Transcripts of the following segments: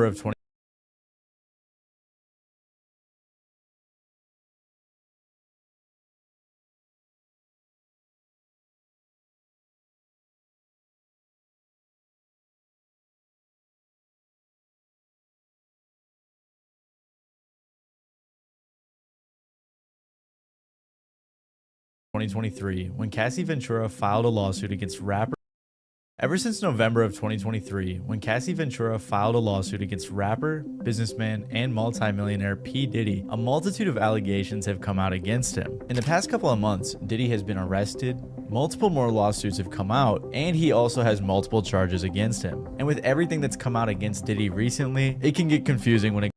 of 20 2023 when Cassie Ventura filed a lawsuit against rapper. Ever since November of 2023, when Cassie Ventura filed a lawsuit against rapper, businessman, and multimillionaire P. Diddy, a multitude of allegations have come out against him. In the past couple of months, Diddy has been arrested, multiple more lawsuits have come out, and he also has multiple charges against him. And with everything that's come out against Diddy recently, it can get confusing when it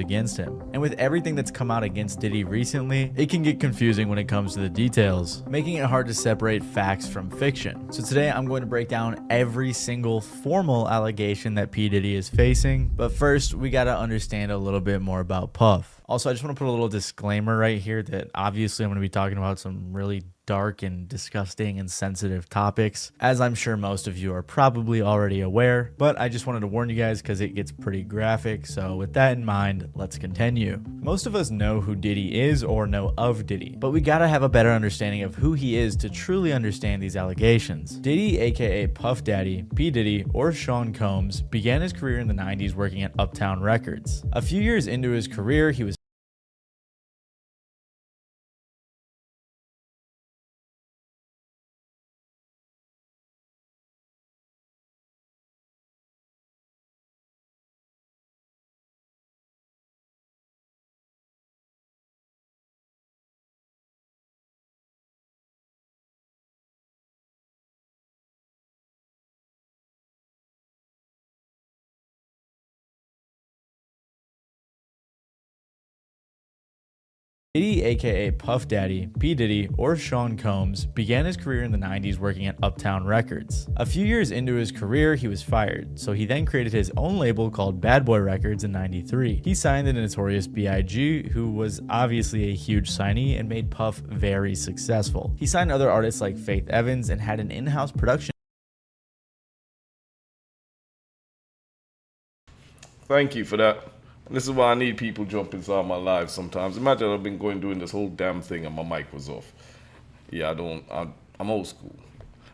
against him. And with everything that's come out against Diddy recently, it can get confusing when it comes to the details, making it hard to separate facts from fiction. So today I'm going to break down every single formal allegation that P. Diddy is facing. But first, we got to understand a little bit more about Puff. Also, I just want to put a little disclaimer right here that obviously I'm going to be talking about some really dark and disgusting and sensitive topics, as I'm sure most of you are probably already aware, but I just wanted to warn you guys because it gets pretty graphic. So with that in mind, let's continue. Most of us know who Diddy is or know of Diddy, but we gotta have a better understanding of who he is to truly understand these allegations. Diddy, aka Puff Daddy, P. Diddy, or Sean Combs, began his career in the 90s working at Uptown Records. A few years into his career, he was Diddy, aka Puff Daddy, P. Diddy, or Sean Combs, began his career in the 90s working at Uptown Records. A few years into his career, he was fired, so he then created his own label called Bad Boy Records in '93. He signed the notorious B.I.G., who was obviously a huge signee and made Puff very successful. He signed other artists like Faith Evans and had an in-house production. Thank you for that. And this is why I need people jump inside my lives sometimes. Imagine I've been doing this whole damn thing and my mic was off. Yeah, I'm old school.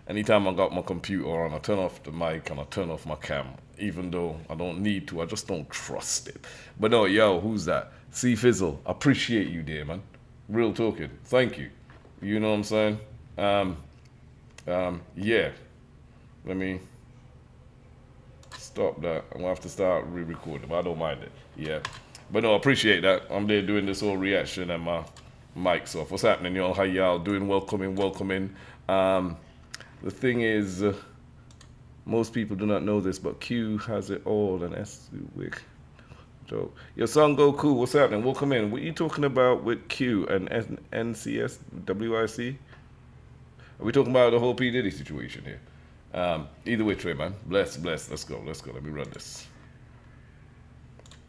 Anytime I got my computer on, I turn off the mic and I turn off my camera. Even though I don't need to, I just don't trust it. But no, yo, who's that? C Fizzle, appreciate you, dear man. Real talking. Thank you. You know what I'm saying? Yeah. Let me stop that. I'm gonna have to start re-recording, but I don't mind it. Yeah. But no, I appreciate that. I'm there doing this whole reaction and my mic's off. What's happening, y'all? How y'all doing? Welcome in. The thing is, most people do not know this, but Q has it all and S Wick. So, your son Goku, what's happening? Welcome in. What are you talking about with Q and NCS WIC? Are we talking about the whole P. Diddy situation here? Either way, Trey, man. Bless. Let's go. Let me run this.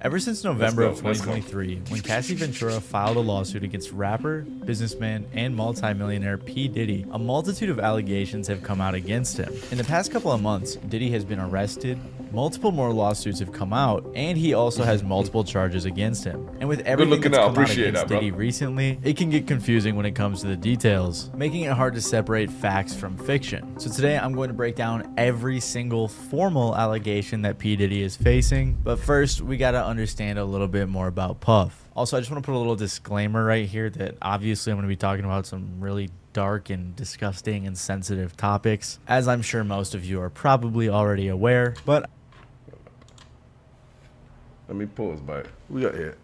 Ever since November of Let's go. 2023, when Cassie Ventura filed a lawsuit against rapper, businessman, and multimillionaire P. Diddy, a multitude of allegations have come out against him. In the past couple of months, Diddy has been arrested, multiple more lawsuits have come out, and he also has multiple charges against him. And with everything that's come out against Diddy recently, it can get confusing when it comes to the details, making it hard to separate facts from fiction. So today I'm going to break down every single formal allegation that P. Diddy is facing, but first we gotta understand a little bit more about Puff. Also, I just want to put a little disclaimer right here that obviously I'm going to be talking about some really dark and disgusting and sensitive topics, as I'm sure most of you are probably already aware, but Let me pause, but we got here.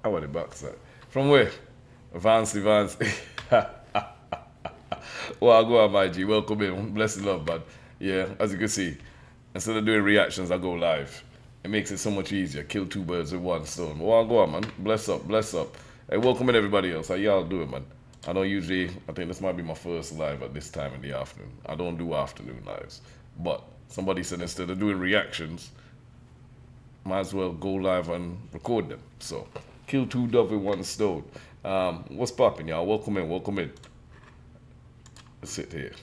I want the box out. From where? Vance. Well, I'll go on, my G. Welcome in. Bless the love, bud. Yeah, as you can see, instead of doing reactions, I go live. It makes it so much easier. Kill two birds with one stone. Well, I'll go on, man. Bless up. Hey, welcome in, everybody else. How y'all doing, man? I think this might be my first live at this time in the afternoon. I don't do afternoon lives. But somebody said instead of doing reactions, might as well go live and record them. So, kill two doves with one stone. What's popping, y'all? Welcome in. Let's sit here.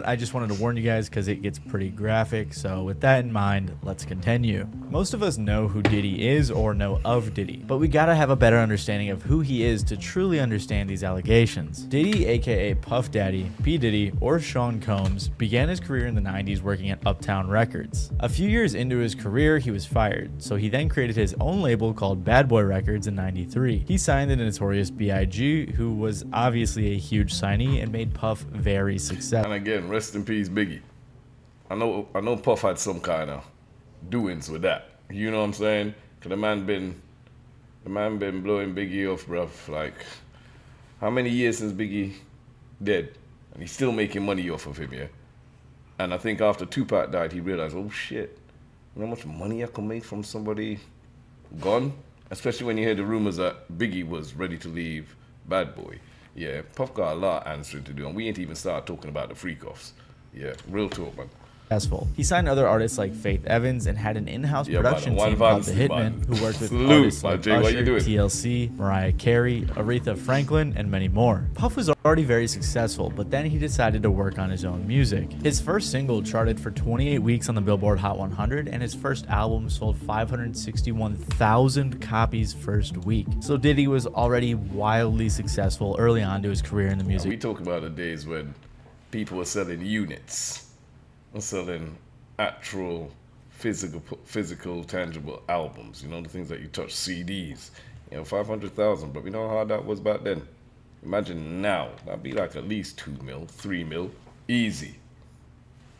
I just wanted to warn you guys because it gets pretty graphic, so with that in mind, let's continue. Most of us know who Diddy is or know of Diddy, but we gotta have a better understanding of who he is to truly understand these allegations. Diddy, aka Puff Daddy, P. Diddy, or Sean Combs, began his career in the 90s working at Uptown Records. A few years into his career, he was fired, so he then created his own label called Bad Boy Records in '93. He signed the notorious B.I.G., who was obviously a huge signee and made Puff very successful. And again, rest in peace, Biggie. I know Puff had some kind of doings with that. You know what I'm saying? Cause the man been blowing Biggie off, bruv. Like, how many years since Biggie dead? And he's still making money off of him, yeah? And I think after Tupac died, he realized, oh shit, you know how much money I can make from somebody gone? Especially when you hear the rumors that Biggie was ready to leave Bad Boy. Yeah, Puff got a lot of answering to do, and we ain't even started talking about the freak-offs. Yeah, real talk, man. He signed other artists like Faith Evans and had an in-house production team called The Hitmen, who worked with artists like Usher, TLC, Mariah Carey, Aretha Franklin, and many more. Puff was already very successful, but then he decided to work on his own music. His first single charted for 28 weeks on the Billboard Hot 100, and his first album sold 561,000 copies first week. So Diddy was already wildly successful early on to his career in the music. We talk about the days when people were selling units. Selling actual physical, tangible albums, you know, the things that you touch, CDs, 500,000, but we know how hard that was back then. Imagine now, that'd be like at least 2 mil, 3 mil, easy.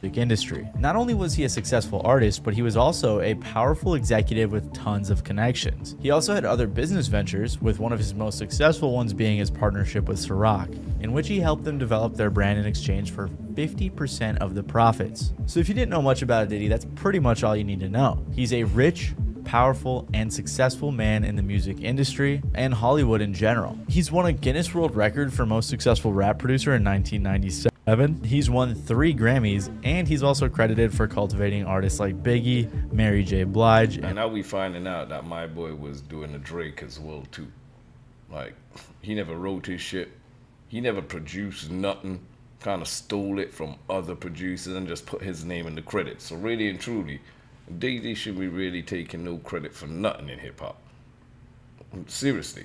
Industry. Not only was he a successful artist, but he was also a powerful executive with tons of connections. He also had other business ventures, with one of his most successful ones being his partnership with Ciroc, in which he helped them develop their brand in exchange for 50% of the profits. So if you didn't know much about Diddy, that's pretty much all you need to know. He's a rich, powerful, and successful man in the music industry and Hollywood in general. He's won a Guinness World Record for most successful rap producer in 1997. He's won 3 Grammys, and he's also credited for cultivating artists like Biggie, Mary J. Blige, and now we finding out that my boy was doing the Drake as well too. Like, he never wrote his shit, he never produced nothing, kind of stole it from other producers and just put his name in the credits. So really and truly, Diddy should be really taking no credit for nothing in hip hop. Seriously.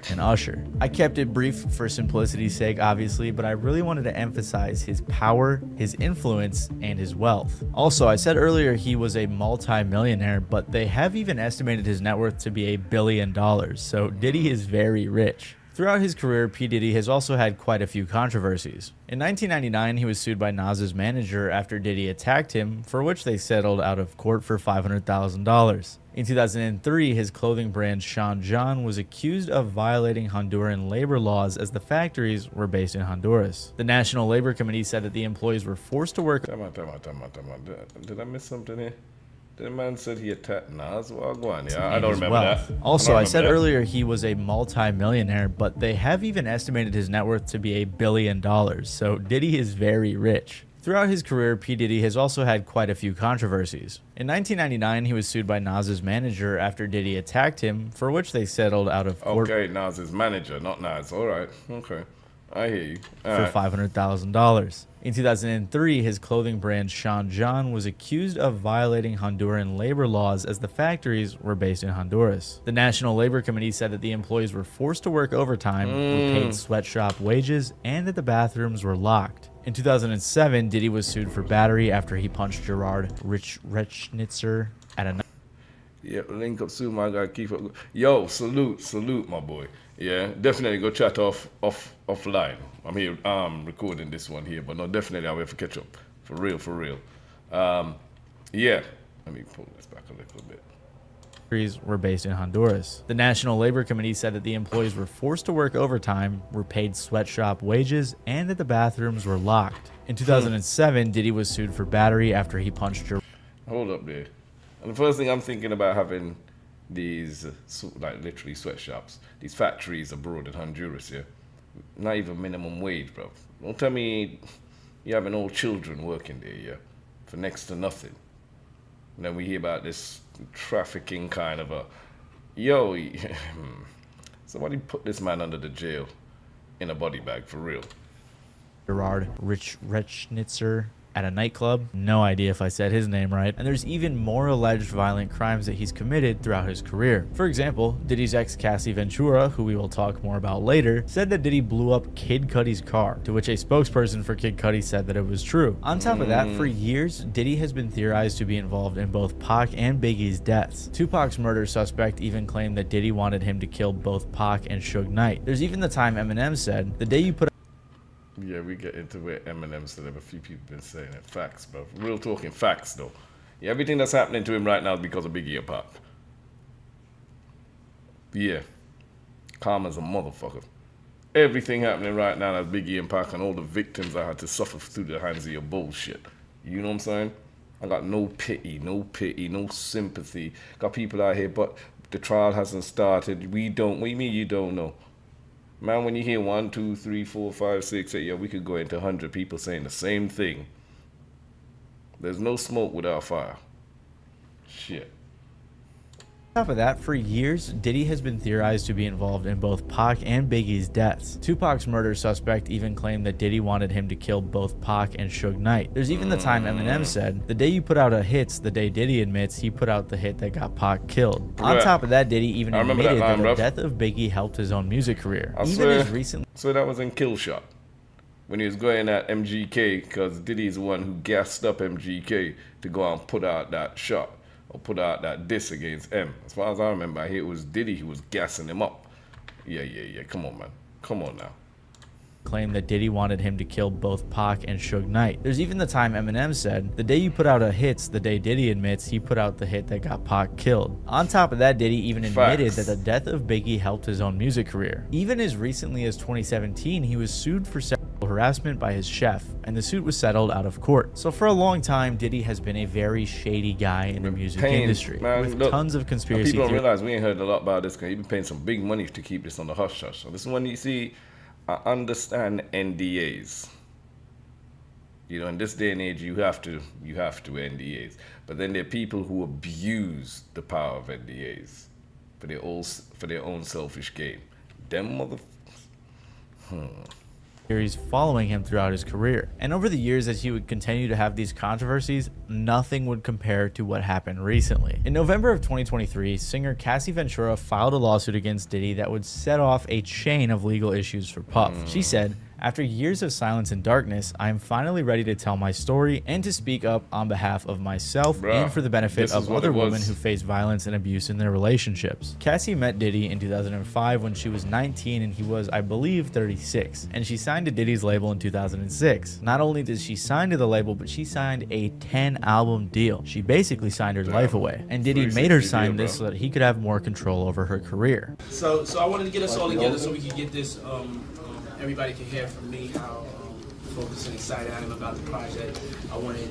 And Usher. I kept it brief for simplicity's sake, obviously, but I really wanted to emphasize his power, his influence, and his wealth. Also, I said earlier he was a multi-millionaire, but they have even estimated his net worth to be $1 billion, so Diddy is very rich. Throughout his career, P. Diddy has also had quite a few controversies. In 1999, he was sued by Nas's manager after Diddy attacked him, for which they settled out of court for $500,000. In 2003, his clothing brand Sean John was accused of violating Honduran labor laws as the factories were based in Honduras. The National Labor Committee said that the employees were forced to work. Time out. Did I miss something here? The man said he attacked Nas. Well, go on. Yeah, I don't remember that. Also, I said earlier he was a multi-millionaire, but they have even estimated his net worth to be $1 billion, so Diddy is very rich. Throughout his career, P. Diddy has also had quite a few controversies. In 1999, he was sued by Nas's manager after Diddy attacked him, for which they settled out of court. Okay, Nas's manager, not Nas. All right. Okay. I hear you. For $500,000. In 2003, his clothing brand Sean John was accused of violating Honduran labor laws as the factories were based in Honduras. The National Labor Committee said that the employees were forced to work overtime, were paid sweatshop wages, and that the bathrooms were locked. In 2007, Diddy was sued for battery after he punched Gerard Rechnitzer at a night. Yeah, link up soon, my guy. Keep up. Yo, salute, my boy. Yeah, definitely go chat offline. I'm here recording this one here, but no, definitely I'll wait for catch up. For real. Yeah, let me pull this back a little bit. Were based in Honduras. The National Labor Committee said that the employees were forced to work overtime, were paid sweatshop wages, and that the bathrooms were locked. In 2007, Diddy was sued for battery after he punched Gerard. Hold up there. And the first thing I'm thinking about having these, like literally sweatshops, these factories abroad in Honduras, yeah? Not even minimum wage, bro. Don't tell me you're having all children working there, yeah? For next to nothing. And then we hear about this trafficking kind of a, yo, somebody put this man under the jail in a body bag, for real. Gerard Rechnitzer at a nightclub. No idea if I said his name right. And there's even more alleged violent crimes that he's committed throughout his career. For example, Diddy's ex Cassie Ventura, who we will talk more about later, said that Diddy blew up Kid Cudi's car, to which a spokesperson for Kid Cudi said that it was true. On top of that, for years, Diddy has been theorized to be involved in both Pac and Biggie's deaths. Tupac's murder suspect even claimed that Diddy wanted him to kill both Pac and Suge Knight. There's even the time Eminem said, "The day you put..." Yeah, we get into where Eminem said it. A few people been saying it. Facts, bro. Real talking facts, though. Yeah, everything that's happening to him right now is because of Biggie and Pac. Yeah. Calm as a motherfucker. Everything happening right now is Biggie and Pac and all the victims I had to suffer through the hands of your bullshit. You know what I'm saying? I got no pity, no sympathy. Got people out here, but the trial hasn't started. We don't. What do you mean you don't know? Man, when you hear 1, 2, 3, 4, 5, 6, 8, yeah, we could go into 100 people saying the same thing. There's no smoke without fire. Shit. On top of that, for years, Diddy has been theorized to be involved in both Pac and Biggie's deaths. Tupac's murder suspect even claimed that Diddy wanted him to kill both Pac and Suge Knight. There's even the time Eminem said, "The day you put out a hit's the day Diddy admits he put out the hit that got Pac killed." On top of that, Diddy even admitted that the death of Biggie helped his own music career. I swear that was in Kill Shot. When he was going at MGK, because Diddy's the one who gassed up MGK to go and put out that shot. Or put out that diss against M. As far as I remember, I hear it was Diddy who was gassing him up. Yeah. Come on, man. Come on now. Claimed that Diddy wanted him to kill both Pac and Suge Knight. There's even the time Eminem said, "The day you put out a hit's the day Diddy admits he put out the hit that got Pac killed." On top of that, Diddy even admitted that the death of Biggie helped his own music career. Even as recently as 2017, he was sued for sexual harassment by his chef, and the suit was settled out of court. So for a long time, Diddy has been a very shady guy in the music industry, with tons of conspiracy theories. People don't realize we ain't heard a lot about this because he's been paying some big money to keep this on the hush hush. So this is when you see, I understand NDAs. You know, in this day and age, you have to NDAs. But then there are people who abuse the power of NDAs for their own selfish gain. Them theories following him throughout his career. And over the years as he would continue to have these controversies, nothing would compare to what happened recently. In November of 2023, singer Cassie Ventura filed a lawsuit against Diddy that would set off a chain of legal issues for Puff. She said, "After years of silence and darkness, I am finally ready to tell my story and to speak up on behalf of myself and for the benefit of other women who face violence and abuse in their relationships." Cassie met Diddy in 2005 when she was 19 and he was, I believe, 36. And she signed to Diddy's label in 2006. Not only did she sign to the label, but she signed a 10-album deal. She basically signed her life away. And Diddy made her sign this so that he could have more control over her career. So I wanted to get us all together so we could get this everybody can hear from me how focused and excited I am about the project. I wanted,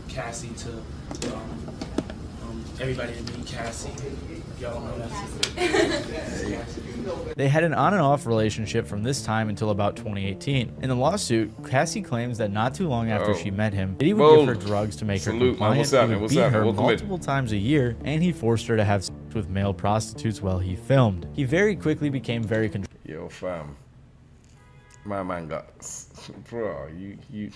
Cassie to, everybody to meet Cassie. Y'all don't know that. They had an on and off relationship from this time until about 2018. In the lawsuit, Cassie claims that not too long after she met him, Diddy would give her drugs to make her compliant, he would beat her multiple times a year, and he forced her to have sex with male prostitutes while he filmed. He very quickly became very Yo, fam. My man got... Bro, you...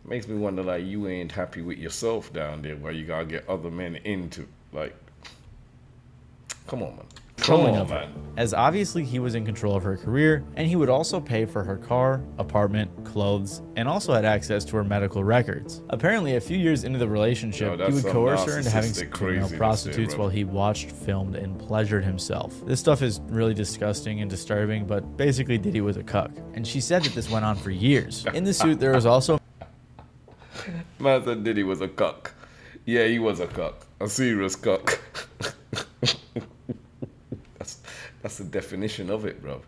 Makes me wonder, like, you ain't happy with yourself down there where you gotta get other men into, like... Come on, man. Come on, man. As obviously he was in control of her career, and he would also pay for her car, apartment, clothes, and also had access to her medical records. Apparently, a few years into the relationship, he would coerce her into having sex with male prostitutes while he watched, filmed, and pleasured himself. This stuff is really disgusting and disturbing, but basically Diddy was a cuck. And she said that this went on for years. In the suit, there was also... Man said Diddy was a cuck. Yeah, he was a cuck. A serious cuck. That's the definition of it, bro.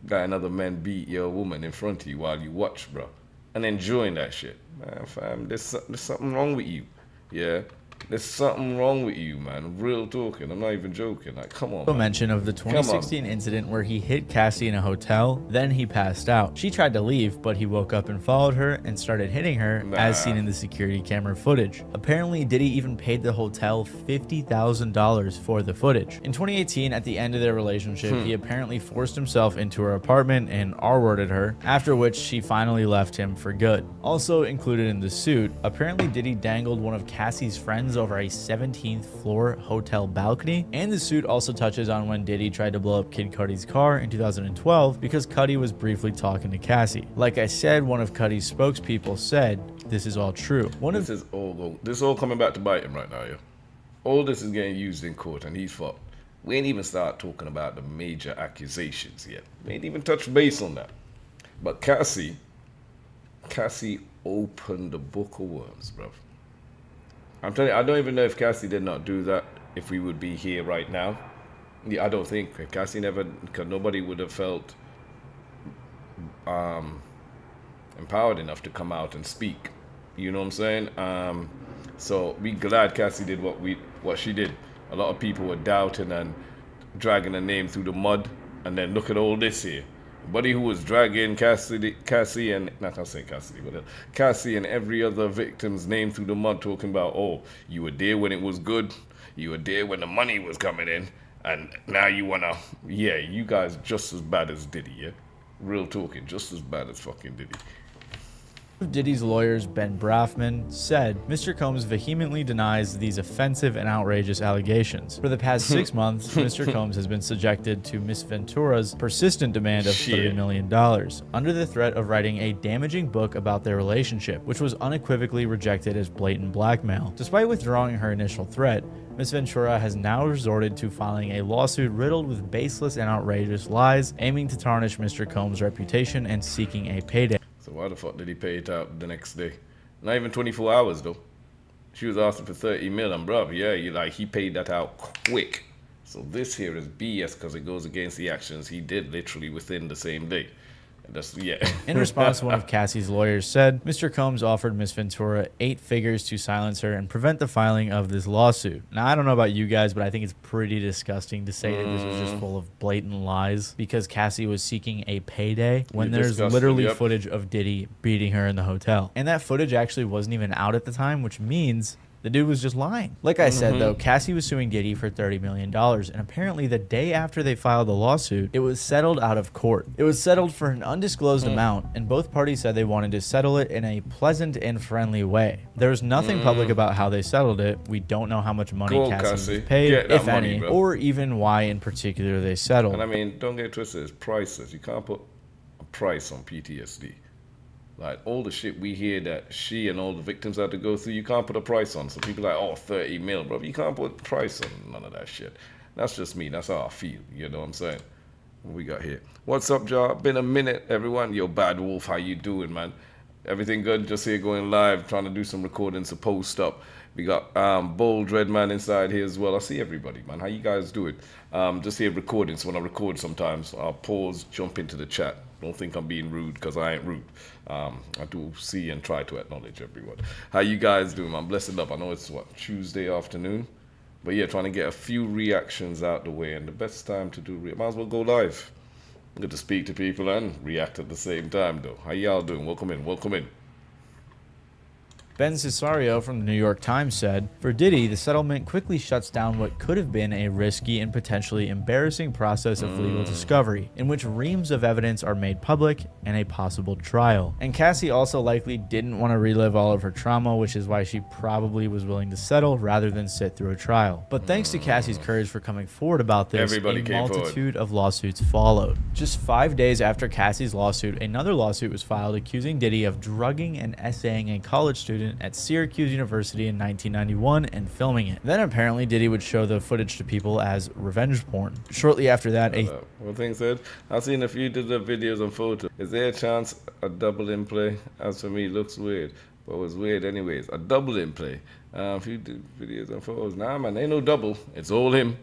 Got another man beat your woman in front of you while you watch, bro. And enjoying that shit. Man, fam, there's something wrong with you. Yeah? There's something wrong with you, man. Real talking. I'm not even joking. Like, come on, man. Mention of the 2016 incident where he hit Cassie in a hotel, then he passed out. She tried to leave, but he woke up and followed her and started hitting her, as seen in the security camera footage. Apparently, Diddy even paid the hotel $50,000 for the footage. In 2018, at the end of their relationship, he apparently forced himself into her apartment and R-worded her, after which she finally left him for good. Also included in the suit, apparently Diddy dangled one of Cassie's friends over a 17th floor hotel balcony, and the suit also touches on when Diddy tried to blow up Kid Cudi's car in 2012 because Cudi was briefly talking to Cassie. Like I said, one of Cudi's spokespeople said, "This is all true." This is all coming back to bite him right now, yo. All this is getting used in court, and he's fucked. We ain't even start talking about the major accusations yet. We ain't even touched base on that. But Cassie opened the book of worms, bruv. I'm telling you, I don't even know if Cassie did not do that, if we would be here right now. Yeah, I don't think. If Cassie never, because nobody would have felt empowered enough to come out and speak. You know what I'm saying? So be glad Cassie did what she did. A lot of people were doubting and dragging her name through the mud, and then look at all this here. Buddy who was dragging Cassie and not I'll say Cassie, but Cassie and every other victim's name through the mud, talking about, oh, you were there when it was good, you were there when the money was coming in, and now you wanna, yeah, you guys just as bad as Diddy, yeah? Real talking, just as bad as fucking Diddy. Diddy's lawyers, Ben Brafman, said Mr. Combs vehemently denies these offensive and outrageous allegations. For the past 6 months, Mr. Combs has been subjected to Miss Ventura's persistent demand of $30 million, under the threat of writing a damaging book about their relationship, which was unequivocally rejected as blatant blackmail. Despite withdrawing her initial threat, Ms. Ventura has now resorted to filing a lawsuit riddled with baseless and outrageous lies, aiming to tarnish Mr. Combs' reputation and seeking a payday. So why the fuck did he pay it out the next day? Not even 24 hours though. She was asking for 30 million, bruv. Yeah, he paid that out quick. So this here is BS because it goes against the actions he did literally within the same day. In response, one of Cassie's lawyers said Mr. Combs offered Ms. Ventura 8 figures to silence her and prevent the filing of this lawsuit. Now, I don't know about you guys, but I think it's pretty disgusting to say that this was just full of blatant lies because Cassie was seeking a payday when there's literally footage of Diddy beating her in the hotel. And that footage actually wasn't even out at the time, which means the dude was just lying. Like I said, though, Cassie was suing Diddy for $30 million, and apparently the day after they filed the lawsuit, it was settled out of court. It was settled for an undisclosed amount, and both parties said they wanted to settle it in a pleasant and friendly way. There was nothing public about how they settled it. We don't know how much money Cassie was paid, if any, or even why in particular they settled. And I mean, don't get twisted, it's priceless. You can't put a price on PTSD. Like, all the shit we hear that she and all the victims had to go through, you can't put a price on. So people are like, oh, 30 mil, bro. You can't put a price on none of that shit. That's just me. That's how I feel. You know what I'm saying? What we got here? What's up, y'all? Been a minute, everyone. Yo, Bad Wolf, how you doing, man? Everything good? Just here going live, trying to do some recordings to post up. We got Bold Red Man inside here as well. I see everybody, man. How you guys doing? Just here recording. So when I record sometimes, I'll pause, jump into the chat. Don't think I'm being rude because I ain't rude. I do see and try to acknowledge everyone. How you guys doing, man? Blessed up. I know it's, what, Tuesday afternoon? But yeah, trying to get a few reactions out the way, and the best time to do might as well go live. Good to speak to people and react at the same time, though. How y'all doing? Welcome in, welcome in. Ben Cesario from the New York Times said, "For Diddy, the settlement quickly shuts down what could have been a risky and potentially embarrassing process of legal discovery, in which reams of evidence are made public and a possible trial." And Cassie also likely didn't want to relive all of her trauma, which is why she probably was willing to settle rather than sit through a trial. But thanks to Cassie's courage for coming forward about this, Everybody a came multitude of lawsuits followed. Just 5 days after Cassie's lawsuit, another lawsuit was filed accusing Diddy of drugging and essaying a college student at Syracuse University in 1991 and filming it. Then apparently Diddy would show the footage to people as revenge porn. Shortly after that, One thing said, I've seen a few of the videos and photos. Is there a chance a double in play? As for me, looks weird. But it was weird anyways. A double in play. A few videos and photos. Nah, man, ain't no double. It's all him.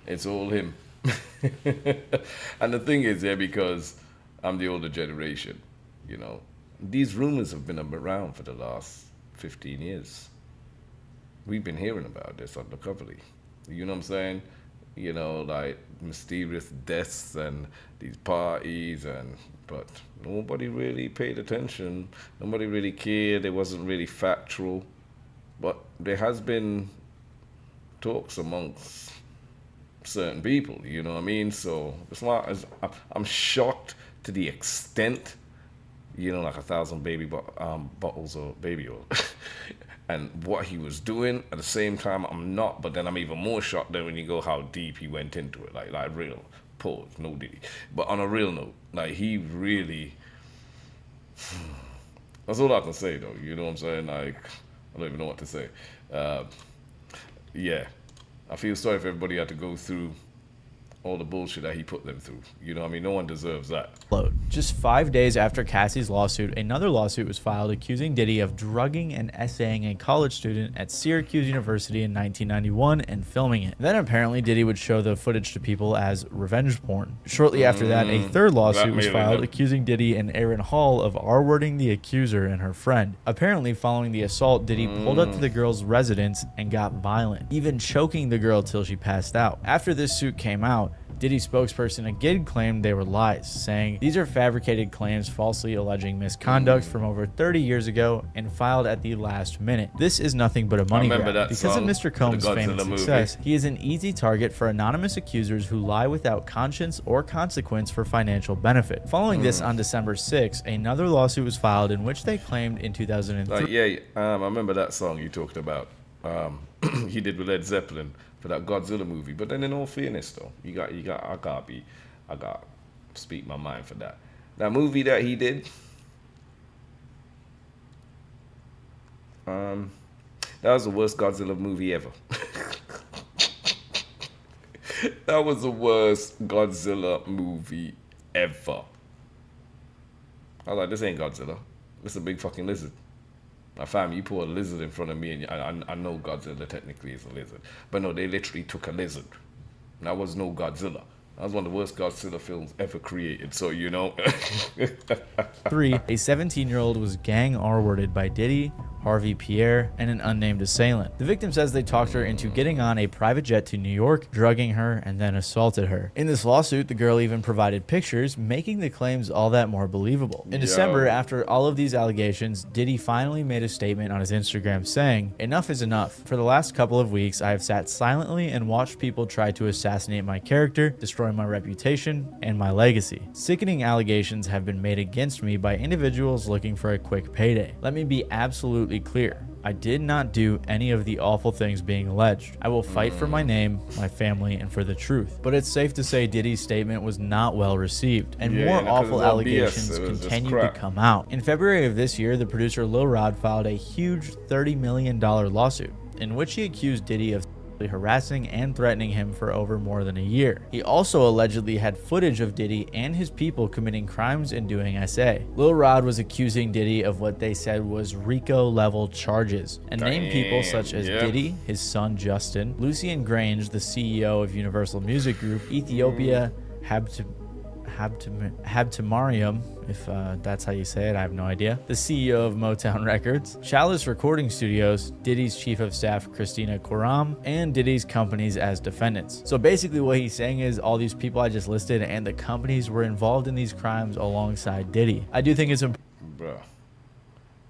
It's all him. And the thing is, because I'm the older generation, you know, these rumors have been around for the last 15 years. We've been hearing about this undercoverly. You know what I'm saying? You know, like mysterious deaths and these parties, but nobody really paid attention. Nobody really cared. It wasn't really factual. But there has been talks amongst certain people, you know what I mean? So it's not as I'm shocked to the extent, you know, like 1,000 baby bottles of baby oil. And what he was doing at the same time, I'm not, but then I'm even more shocked then when you go how deep he went into it, like real pause, no Diddy. But on a real note, like he really, that's all I can say though, you know what I'm saying? Like, I don't even know what to say. Yeah, I feel sorry for everybody who had to go through all the bullshit that he put them through. You know what I mean? No one deserves that. Just 5 days after Cassie's lawsuit, another lawsuit was filed accusing Diddy of drugging and essaying a college student at Syracuse University in 1991 and filming it. Then apparently Diddy would show the footage to people as revenge porn. Shortly after that, a third lawsuit was filed accusing Diddy and Aaron Hall of R-wording the accuser and her friend. Apparently, following the assault, Diddy pulled up to the girl's residence and got violent, even choking the girl till she passed out. After this suit came out, Diddy's spokesperson again claimed they were lies, saying these are fabricated claims falsely alleging misconduct from over 30 years ago and filed at the last minute. This is nothing but a money grab. Because of Mr. Combs' fame and success, he is an easy target for anonymous accusers who lie without conscience or consequence for financial benefit. Following this, on December 6, another lawsuit was filed in which they claimed in 2003. I remember that song you talked about. He did with Led Zeppelin for that Godzilla movie. But then in all fairness though, I gotta speak my mind for that. That movie that he did, that was the worst Godzilla movie ever. That was the worst Godzilla movie ever. I was like, this ain't Godzilla. This is a big fucking lizard. My fam, you put a lizard in front of me, and I know Godzilla technically is a lizard. But no, they literally took a lizard. That was no Godzilla. That was one of the worst Godzilla films ever created, so you know. 3. A 17-year-old was gang R-worded by Diddy, Harvey Pierre, and an unnamed assailant. The victim says they talked her into getting on a private jet to New York, drugging her, and then assaulted her. In this lawsuit, the girl even provided pictures, making the claims all that more believable. In December, after all of these allegations, Diddy finally made a statement on his Instagram saying, "Enough is enough. For the last couple of weeks, I have sat silently and watched people try to assassinate my character, destroy my reputation, and my legacy. Sickening allegations have been made against me by individuals looking for a quick payday. Let me be absolutely clear. I did not do any of the awful things being alleged. I will fight for my name, my family, and for the truth." But it's safe to say Diddy's statement was not well received, and more awful allegations continued to come out. In February of this year, the producer Lil Rod filed a huge $30 million lawsuit, in which he accused Diddy of harassing and threatening him for over more than a year. He also allegedly had footage of Diddy and his people committing crimes and doing SA. Lil Rod was accusing Diddy of what they said was RICO-level charges, and named people such as Diddy, his son Justin, Lucian Grange, the CEO of Universal Music Group, Ethiopia, Habtemariam, if that's how you say it, I have no idea, the CEO of Motown Records, Chalice Recording Studios, Diddy's chief of staff Christina Koram, and Diddy's companies as defendants. So basically what he's saying is all these people I just listed and the companies were involved in these crimes alongside Diddy. I do think it's important. Bruh,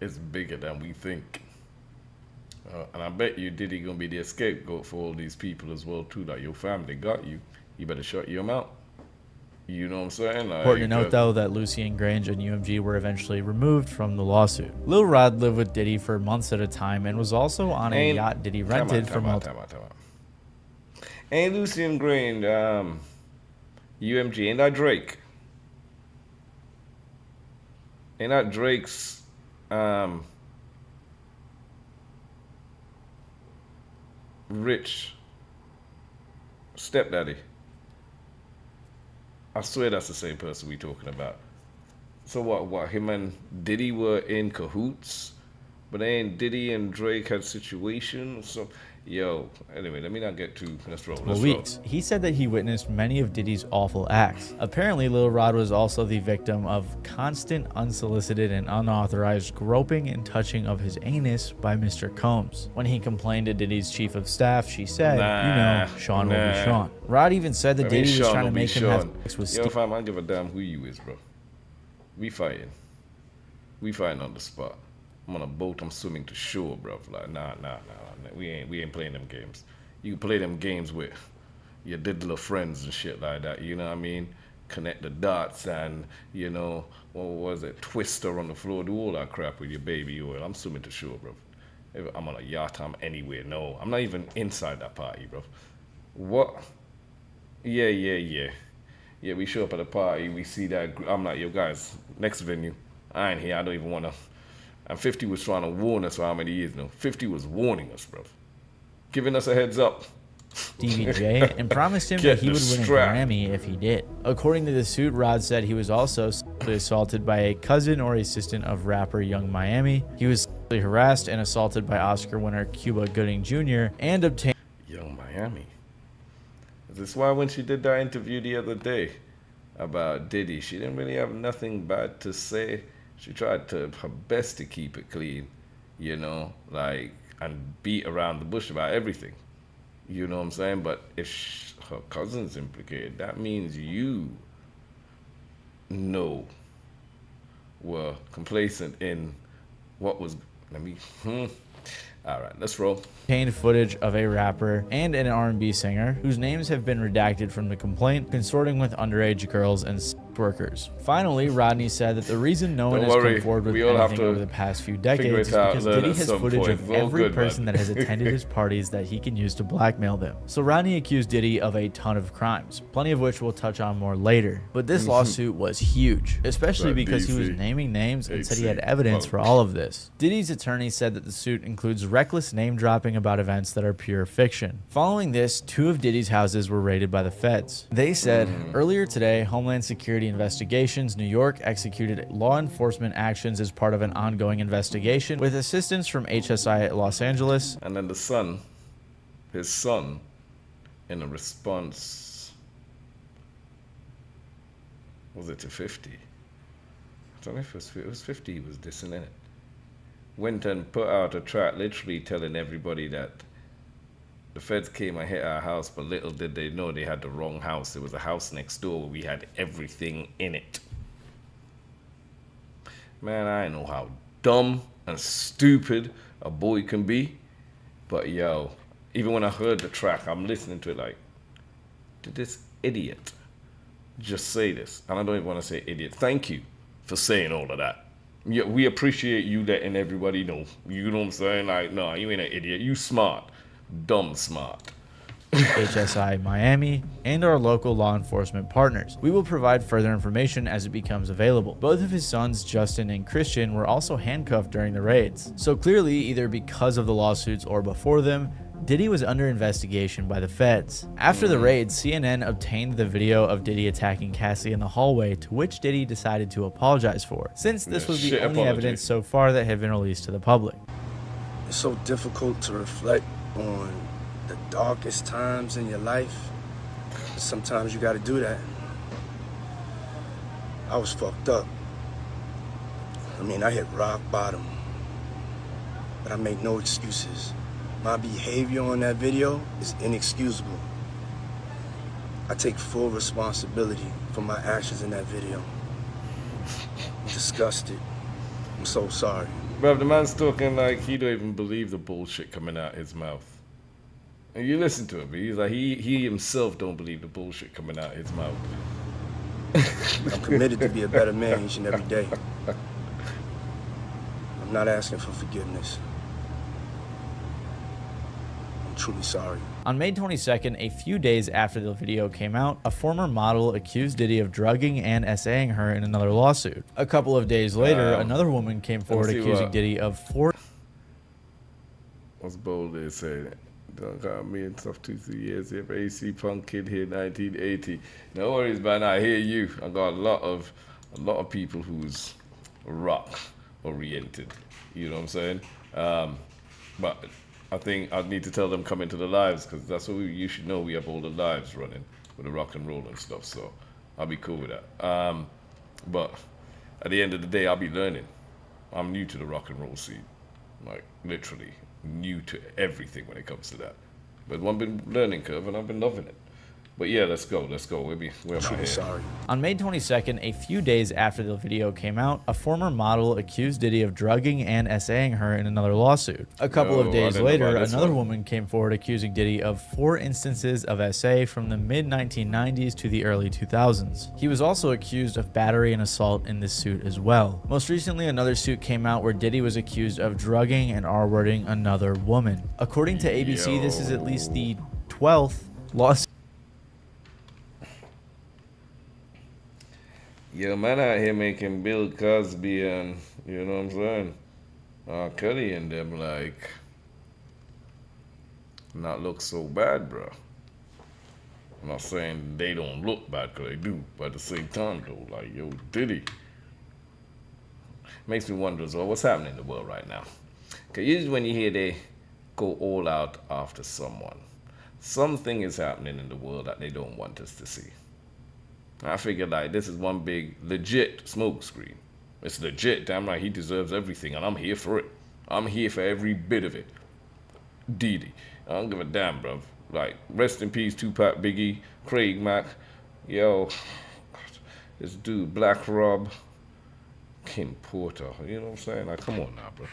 it's bigger than we think. And I bet you Diddy gonna be the scapegoat for all these people as well too. Like, your family got you. You better shut your mouth. You know what I'm saying? Like, Important to note, though, that Lucien Grange and UMG were eventually removed from the lawsuit. Lil Rod lived with Diddy for months at a time and was also on a yacht Diddy rented from multiple. Ain't Lucien Grange, UMG, ain't that Drake? Ain't that Drake's, rich stepdaddy? I swear that's the same person we talking about. So what, him and Diddy were in cahoots? But ain't Diddy and Drake had situation? So, yo, anyway, let me not get too, let's roll. Weeks. He said that he witnessed many of Diddy's awful acts. Apparently, Lil Rod was also the victim of constant, unsolicited, and unauthorized groping and touching of his anus by Mr. Combs. When he complained to Diddy's chief of staff, she said, you know, Sean will be Sean. Rod even said that Diddy was trying to make him have sex with Steve. Yo, fam, I don't give a damn who you is, bro. We fighting. We fighting on the spot. I'm on a boat, I'm swimming to shore, bro. Like, nah. We ain't playing them games. You can play them games with your diddler friends and shit like that, you know what I mean? Connect the dots and, you know, what was it, Twister on the floor, do all that crap with your baby oil. I'm swimming to shore, bro. If I'm on a yacht, I'm anywhere. No, I'm not even inside that party, bro. What? Yeah, we show up at a party, we see that, I'm like, yo guys, next venue, I ain't here, I don't even wanna. And 50 was trying to warn us for how many years now? 50 was warning us, bro. Giving us a heads up. DBJ and promised him that he would win a Grammy if he did. According to the suit, Rod said he was also sexually assaulted by a cousin or assistant of rapper Young Miami. He was sexually harassed and assaulted by Oscar winner Cuba Gooding Jr. and obtained... Young Miami. Is this why when she did that interview the other day about Diddy, she didn't really have nothing bad to say? She tried her best to keep it clean, you know, like, and beat around the bush about everything. You know what I'm saying? But if her cousin's implicated, that means you were complacent in what was, all right, let's roll. Obtained footage of a rapper and an R&B singer whose names have been redacted from the complaint, consorting with underage girls and workers. Finally, Rodney said that the reason no one has come forward with anything over the past few decades is because Diddy has footage of every person that has attended his parties that he can use to blackmail them. So Rodney accused Diddy of a ton of crimes, plenty of which we'll touch on more later. But this lawsuit was huge, especially because he was naming names and said he had evidence for all of this. Diddy's attorney said that the suit includes reckless name dropping about events that are pure fiction. Following this, 2 of Diddy's houses were raided by the feds. They said, earlier today, Homeland Security Investigations New York executed law enforcement actions as part of an ongoing investigation with assistance from HSI Los Angeles. And then his son, in a response, was it to 50? I don't know if it was 50 he was dissing in it. Went and put out a track literally telling everybody that the feds came and hit our house, but little did they know they had the wrong house. It was a house next door where we had everything in it. Man, I know how dumb and stupid a boy can be. But yo, even when I heard the track, I'm listening to it like, did this idiot just say this? And I don't even want to say idiot. Thank you for saying all of that. Yeah, we appreciate you letting everybody know. You know what I'm saying? Like, no, you ain't an idiot. You smart. Dumb smart. HSI Miami, and our local law enforcement partners. We will provide further information as it becomes available. Both of his sons, Justin and Christian, were also handcuffed during the raids. So clearly, either because of the lawsuits or before them, Diddy was under investigation by the feds. After the raid, CNN obtained the video of Diddy attacking Cassie in the hallway, to which Diddy decided to apologize for, since this was the only evidence so far that had been released to the public. It's so difficult to reflect on the darkest times in your life. Sometimes you got to do that. I was fucked up. I mean, I hit rock bottom. But I make no excuses. My behavior on that video is inexcusable. I take full responsibility for my actions in that video. I'm disgusted. I'm so sorry. Bruv, the man's talking like he don't even believe the bullshit coming out his mouth. And you listen to him, he's like, he himself don't believe the bullshit coming out his mouth. I'm committed to be a better man each and every day. I'm not asking for forgiveness. I'm truly sorry. On May 22nd, a few days after the video came out, a former model accused Diddy of drugging and SAing her in another lawsuit. A couple of days later, another woman came forward accusing Diddy of What's bold they say? Don't got me in tough 2-3 years here. AC Punk Kid here, 1980. No worries, man. I hear you. I got a lot of people who's rock oriented. You know what I'm saying? But I think I'd need to tell them come into the lives, because that's what you should know. We have all the lives running with the rock and roll and stuff. So I'll be cool with that. But at the end of the day, I'll be learning. I'm new to the rock and roll scene, like literally new to everything when it comes to that. But one been learning curve and I've been loving it. But yeah, let's go. Where am I here? Sorry. On May 22nd, a few days after the video came out, a former model accused Diddy of drugging and SAing her in another lawsuit. A couple of days later, another woman came forward accusing Diddy of 4 instances of SA from the mid-1990s to the early 2000s. He was also accused of battery and assault in this suit as well. Most recently, another suit came out where Diddy was accused of drugging and R-wording another woman. According to ABC, this is at least the 12th lawsuit. Yo, man out here making Bill Cosby and, you know what I'm saying, R. Kelly and them, like, not look so bad, bro. I'm not saying they don't look bad, because they do, but at the same time, though, like, yo, Diddy. Makes me wonder as well, what's happening in the world right now? Because usually when you hear they go all out after someone, something is happening in the world that they don't want us to see. I figured like this is one big legit smoke screen. It's legit, damn right, he deserves everything and I'm here for it. I'm here for every bit of it. Diddy. I don't give a damn, bro. Like, rest in peace, Tupac, Biggie, Craig Mack, yo, this dude, Black Rob, Kim Porter, you know what I'm saying? Like, come on now, bro.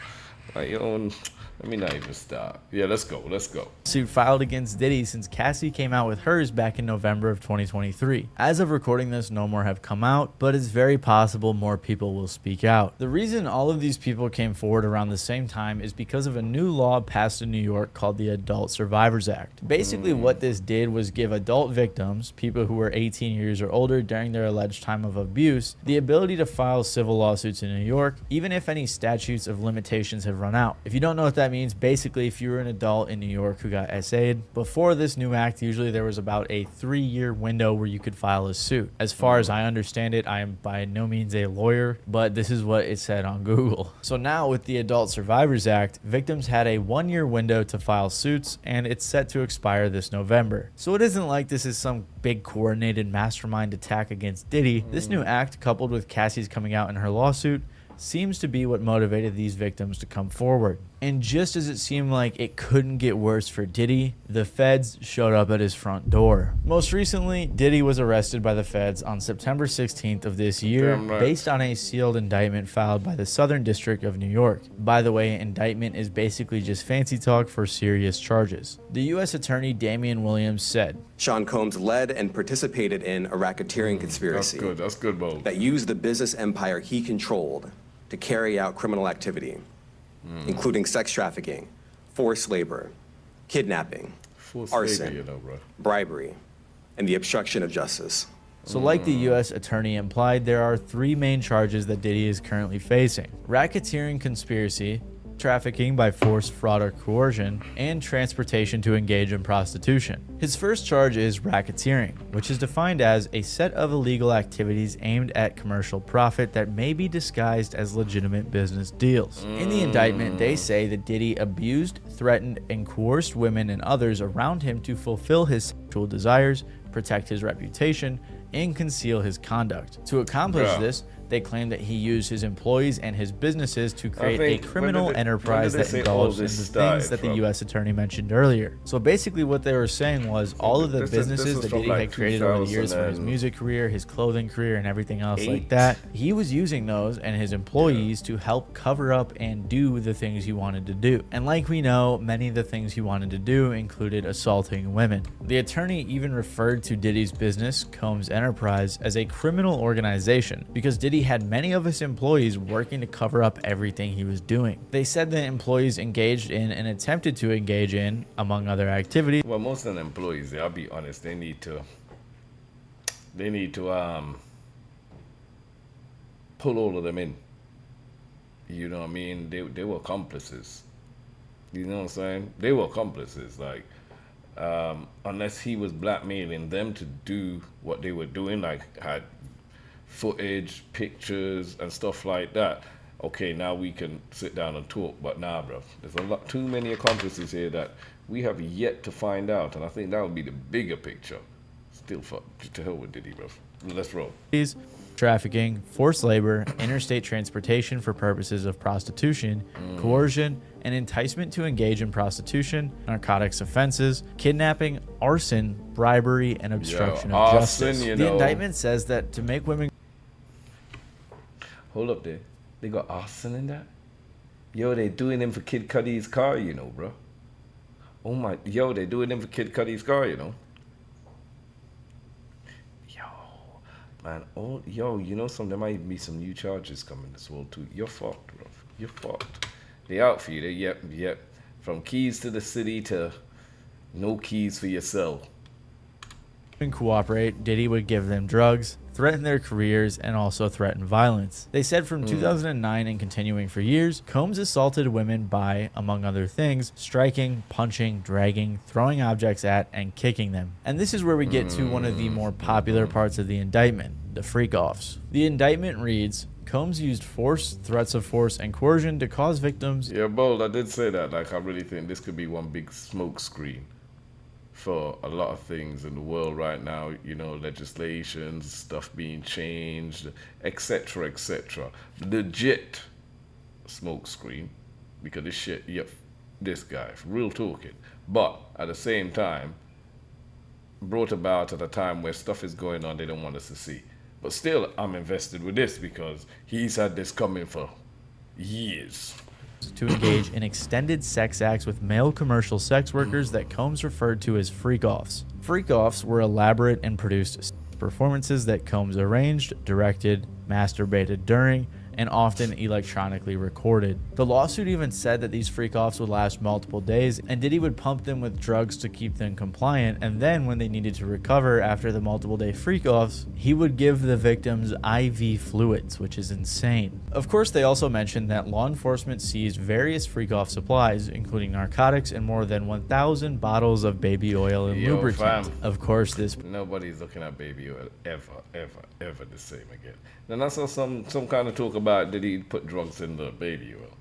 Like, yo, let me not even start. Yeah, let's go. Suit filed against Diddy since Cassie came out with hers back in November of 2023. As of recording this, no more have come out, but it's very possible more people will speak out. The reason all of these people came forward around the same time is because of a new law passed in New York called the Adult Survivors Act. Basically, what this did was give adult victims, people who were 18 years or older during their alleged time of abuse, the ability to file civil lawsuits in New York, even if any statutes of limitations have run out. If you don't know what that means, basically if you were an adult in New York who got SA'd, before this new act, usually there was about a 3-year window where you could file a suit. As far as I understand it, I am by no means a lawyer, but this is what it said on Google. So now with the Adult Survivors Act, victims had a 1-year window to file suits, and it's set to expire this November. So it isn't like this is some big coordinated mastermind attack against Diddy. This new act, coupled with Cassie's coming out in her lawsuit, seems to be what motivated these victims to come forward. And just as it seemed like it couldn't get worse for Diddy, the feds showed up at his front door. Most recently, Diddy was arrested by the feds on September 16th of this year based on a sealed indictment filed by the Southern District of New York. By the way, indictment is basically just fancy talk for serious charges. The U.S. Attorney Damian Williams said, Sean Combs led and participated in a racketeering conspiracy That's good, Bo. that used the business empire he controlled to carry out criminal activity, including sex trafficking, forced labor, kidnapping, arson, bribery, and the obstruction of justice. So like the U.S. Attorney implied, there are 3 main charges that Diddy is currently facing: racketeering conspiracy, trafficking by force, fraud, or coercion, and transportation to engage in prostitution. His first charge is racketeering, which is defined as a set of illegal activities aimed at commercial profit that may be disguised as legitimate business deals. In the indictment, they say that Diddy abused, threatened, and coerced women and others around him to fulfill his sexual desires, protect his reputation, and conceal his conduct. To accomplish this, they claim that he used his employees and his businesses to create a criminal enterprise that indulged in the things that the U.S. attorney mentioned earlier. So basically what they were saying was all of the businesses that Diddy had created over the years for his music career, his clothing career, and everything else like that, he was using those and his employees to help cover up and do the things he wanted to do. And like we know, many of the things he wanted to do included assaulting women. The attorney even referred to Diddy's business, Combs Enterprise, as a criminal organization because Diddy had many of his employees working to cover up everything he was doing. They said the employees engaged in and attempted to engage in, among other activities. Well, most of the employees, I'll be honest, they need to pull all of them in. You know what I mean? They were accomplices. You know what I'm saying? They were accomplices. Like, unless he was blackmailing them to do what they were doing, like had footage, pictures, and stuff like that, okay, now we can sit down and talk. But nah, bro, there's a lot too many accomplices here that we have yet to find out, and I think that would be the bigger picture. Still, fuck to hell with Diddy, bro. Let's roll. Trafficking, forced labor, interstate transportation for purposes of prostitution, coercion, and enticement to engage in prostitution, narcotics offenses, kidnapping, arson, bribery, and obstruction of justice. The indictment says that to make women... Hold up there. They got arson in that? Yo, they doing them for Kid Cudi's car, you know, bro. Oh my, yo, they doing them for Kid Cudi's car, you know. Man, yo, you know something? There might be some new charges coming as well too. You're fucked, bro. You're fucked. They out for you. They, yep. From keys to the city to no keys for yourself. And cooperate, Diddy would give them drugs, threaten their careers, and also threaten violence. They said from 2009 and continuing for years, Combs assaulted women by, among other things, striking, punching, dragging, throwing objects at, and kicking them. And this is where we get to one of the more popular parts of the indictment, the freak-offs. The indictment reads, Combs used force, threats of force, and coercion to cause victims... Yeah, Bold, I did say that. Like, I really think this could be one big smoke screen for a lot of things in the world right now, you know, legislations, stuff being changed, etc., etc. Legit smoke screen, because this shit, yep, this guy, real talking. But at the same time, brought about at a time where stuff is going on they don't want us to see. But still, I'm invested with this because he's had this coming for years. To engage in extended sex acts with male commercial sex workers that Combs referred to as freak-offs. Freak-offs were elaborate and produced performances that Combs arranged, directed, masturbated during, and often electronically recorded. The lawsuit even said that these freak-offs would last multiple days, and Diddy would pump them with drugs to keep them compliant, and then when they needed to recover after the multiple-day freak-offs, he would give the victims IV fluids, which is insane. Of course, they also mentioned that law enforcement seized various freak-off supplies, including narcotics and more than 1,000 bottles of baby oil and lubricant. Of course, this... Nobody's looking at baby oil ever the same again. Then I saw some kind of talk about did he put drugs in the baby oil.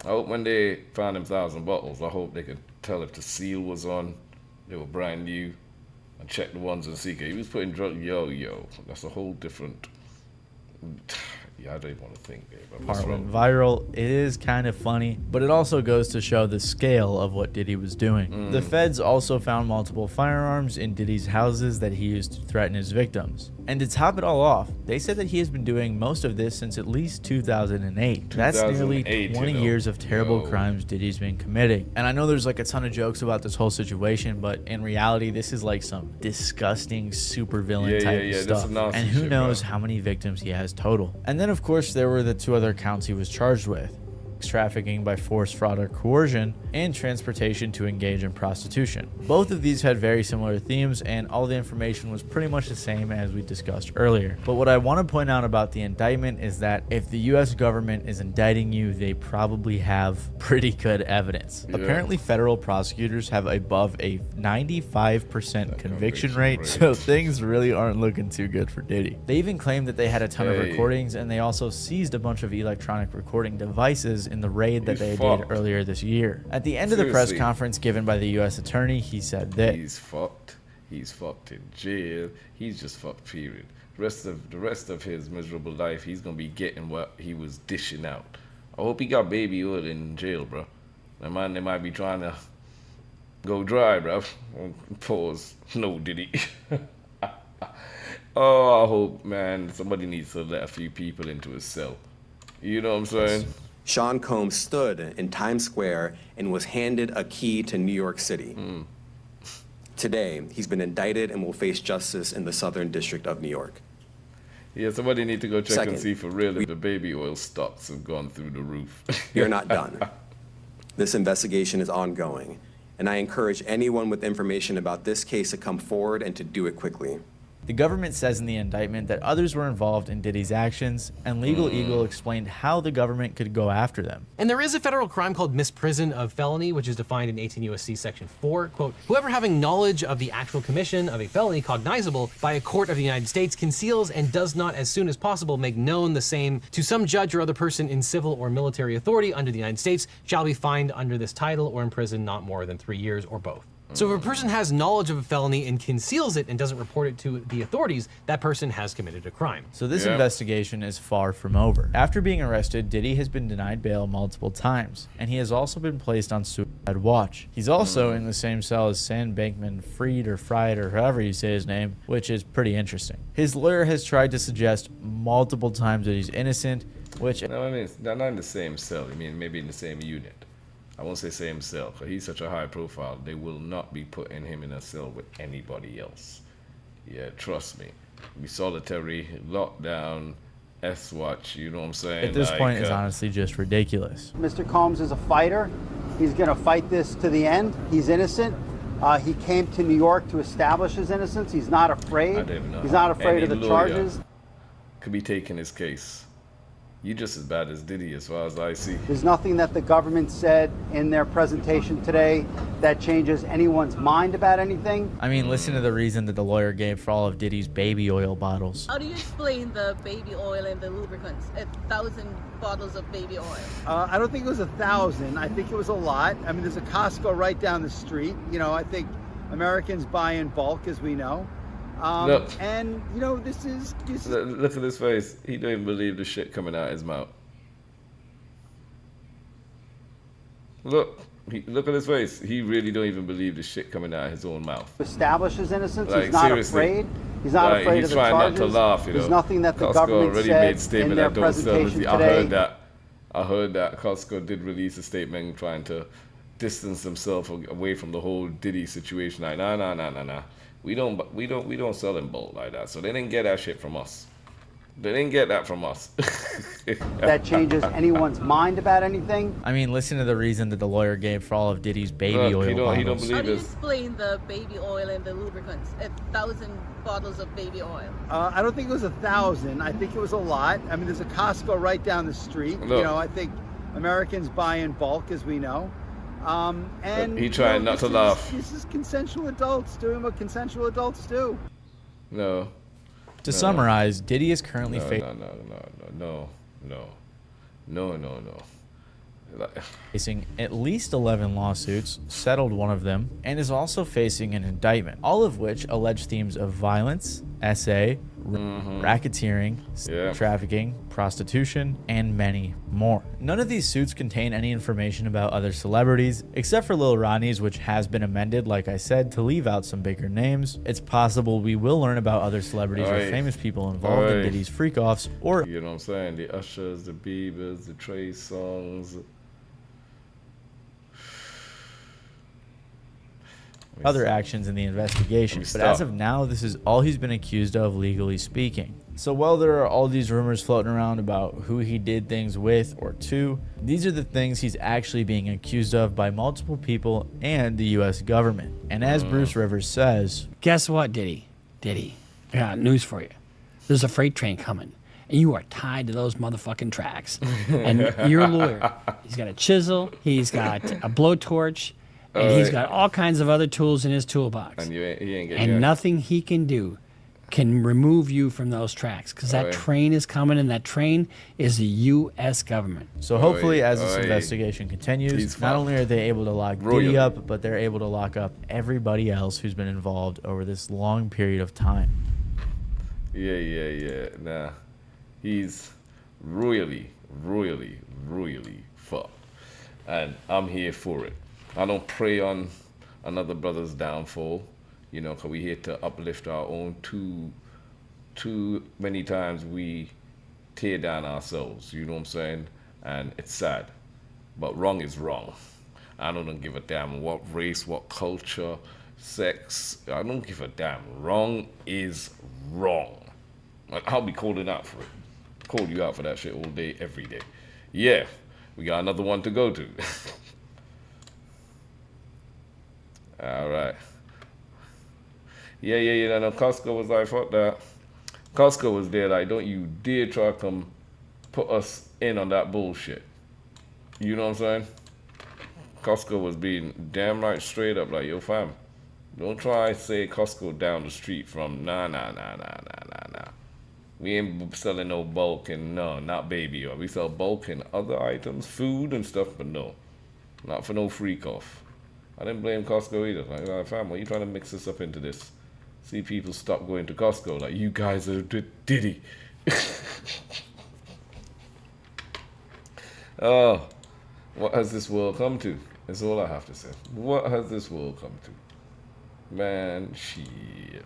I hope when they found them 1,000 bottles, I hope they could tell if the seal was on, they were brand new, and check the ones and see. He was putting drugs, yo, that's a whole different... Yeah, I don't even want to think there. Part went viral. It is kind of funny, but it also goes to show the scale of what Diddy was doing. The feds also found multiple firearms in Diddy's houses that he used to threaten his victims. And to top it all off, they said that he has been doing most of this since at least 2008. That's nearly 20 years of terrible crimes Diddy's been committing. And I know there's like a ton of jokes about this whole situation, but in reality, this is like some disgusting supervillain type stuff. And who knows how many victims he has total. And then of course there were the 2 other counts he was charged with: trafficking by force, fraud, or coercion, and transportation to engage in prostitution. Both of these had very similar themes, and all the information was pretty much the same as we discussed earlier. But what I want to point out about the indictment is that if the US government is indicting you, they probably have pretty good evidence. Apparently federal prosecutors have above a 95% conviction rate, so things really aren't looking too good for Diddy. They even claimed that they had a ton of recordings, and they also seized a bunch of electronic recording devices in the raid that they did earlier this year. At the end of the press conference given by the U.S. attorney, he said that he's fucked. He's fucked in jail. He's just fucked, period. The rest of his miserable life, he's gonna be getting what he was dishing out. I hope he got baby oil in jail, bro. They might be trying to go dry, bro. Pause. No, did he? Oh, I hope, man, somebody needs to let a few people into his cell. You know what I'm saying? Sean Combs stood in Times Square and was handed a key to New York City. Today, he's been indicted and will face justice in the Southern District of New York. Yeah, somebody need to go check Second, and see for real if the baby oil stocks have gone through the roof. You're not done. This investigation is ongoing, and I encourage anyone with information about this case to come forward and to do it quickly. The government says in the indictment that others were involved in Diddy's actions, and Legal Eagle explained how the government could go after them. And there is a federal crime called misprision of felony, which is defined in 18 U.S.C. Section 4. Quote, whoever having knowledge of the actual commission of a felony cognizable by a court of the United States conceals and does not as soon as possible make known the same to some judge or other person in civil or military authority under the United States shall be fined under this title or imprisoned not more than 3 years or both. So if a person has knowledge of a felony and conceals it and doesn't report it to the authorities, that person has committed a crime. So this investigation is far from over. After being arrested, Diddy has been denied bail multiple times, and he has also been placed on suicide watch. He's also in the same cell as Sam Bankman-Fried or Fried or however you say his name, which is pretty interesting. His lawyer has tried to suggest multiple times that he's innocent, which... No, I mean, they're not in the same cell. I mean, maybe in the same unit. I won't say same cell, because he's such a high profile. They will not be putting him in a cell with anybody else. Yeah, trust me. We solitary, lockdown, S-watch, you know what I'm saying? At this point, it's honestly just ridiculous. Mr. Combs is a fighter. He's going to fight this to the end. He's innocent. He came to New York to establish his innocence. He's not afraid. He's not afraid of the charges. Could be taking his case. You just as bad as Diddy as far as I see. There's nothing that the government said in their presentation today that changes anyone's mind about anything. I mean, listen to the reason that the lawyer gave for all of Diddy's baby oil bottles. How do you explain the baby oil and the lubricants? 1,000 bottles of baby oil. I don't think it was 1,000. I think it was a lot. I mean, there's a Costco right down the street. You know, I think Americans buy in bulk, as we know. Look, and you know, this is look at his face. He don't even believe the shit coming out of his mouth. Look at his face. He really don't even believe the shit coming out of his own mouth. Establish his innocence. Like, he's not seriously. afraid. He's not afraid of the charges. He's trying not to laugh, you know. There's nothing that the Costco government already said made statement in their that don't sell presentation this. today. I heard that Costco did release a statement trying to distance themselves away from the whole Diddy situation. Like, nah. We don't sell in bulk like that. So they didn't get that shit from us. They didn't get that from us. That changes anyone's mind about anything. I mean, listen to the reason that the lawyer gave for all of Diddy's baby oil bottles. He don't believe How do you this. explain the baby oil and the lubricants? 1,000 bottles of baby oil. I don't think it was 1,000. I think it was a lot. I mean, there's a Costco right down the street. Look. You know, I think Americans buy in bulk, as we know. And he trying not to laugh. This is consensual adults doing what consensual adults do. No. To summarize, Diddy is currently facing at least 11 lawsuits, settled one of them, and is also facing an indictment, all of which allege themes of violence, SA, racketeering, trafficking, prostitution, and many more. None of these suits contain any information about other celebrities, except for Lil Ronnie's, which has been amended, like I said, to leave out some bigger names. It's possible we will learn about other celebrities or famous people involved in Diddy's freak-offs, or... You know what I'm saying? The Ushers, the Biebers, the Trey Songz... other actions in the investigation. But as of now, this is all he's been accused of, legally speaking. So while there are all these rumors floating around about who he did things with or to, these are the things he's actually being accused of by multiple people and the US government. And as Bruce Rivers says, guess what, Diddy? I got news for you. There's a freight train coming, and you are tied to those motherfucking tracks. And you're a lawyer. He's got a chisel, he's got a blowtorch, and he's got all kinds of other tools in his toolbox. And he ain't and nothing he can do can remove you from those tracks, because that train is coming, and that train is the U.S. government. So hopefully, as this investigation continues, not only are they able to lock Diddy up, but they're able to lock up everybody else who's been involved over this long period of time. Yeah. Nah, he's really fucked, and I'm here for it. I don't prey on another brother's downfall, you know, because we're here to uplift our own. Too many times we tear down ourselves, you know what I'm saying? And it's sad, but wrong is wrong. I don't give a damn what race, what culture, sex. I don't give a damn. Wrong is wrong. Like, I'll be calling out for it. Call you out for that shit all day, every day. Yeah, we got another one to go to. All right. Yeah. No, Costco was like, fuck that. Costco was there like, don't you dare try to come put us in on that bullshit. You know what I'm saying? Costco was being damn right straight up like, yo, fam, don't try to say Costco down the street from nah. We ain't selling no bulk and no, not baby oil. We sell bulk and other items, food and stuff, but no, not for no freak off. I didn't blame Costco either. Like, fam, why are you trying to mix this up into this? See people stop going to Costco. Like, you guys are Diddy. Oh, what has this world come to? That's all I have to say. What has this world come to? Man, shit.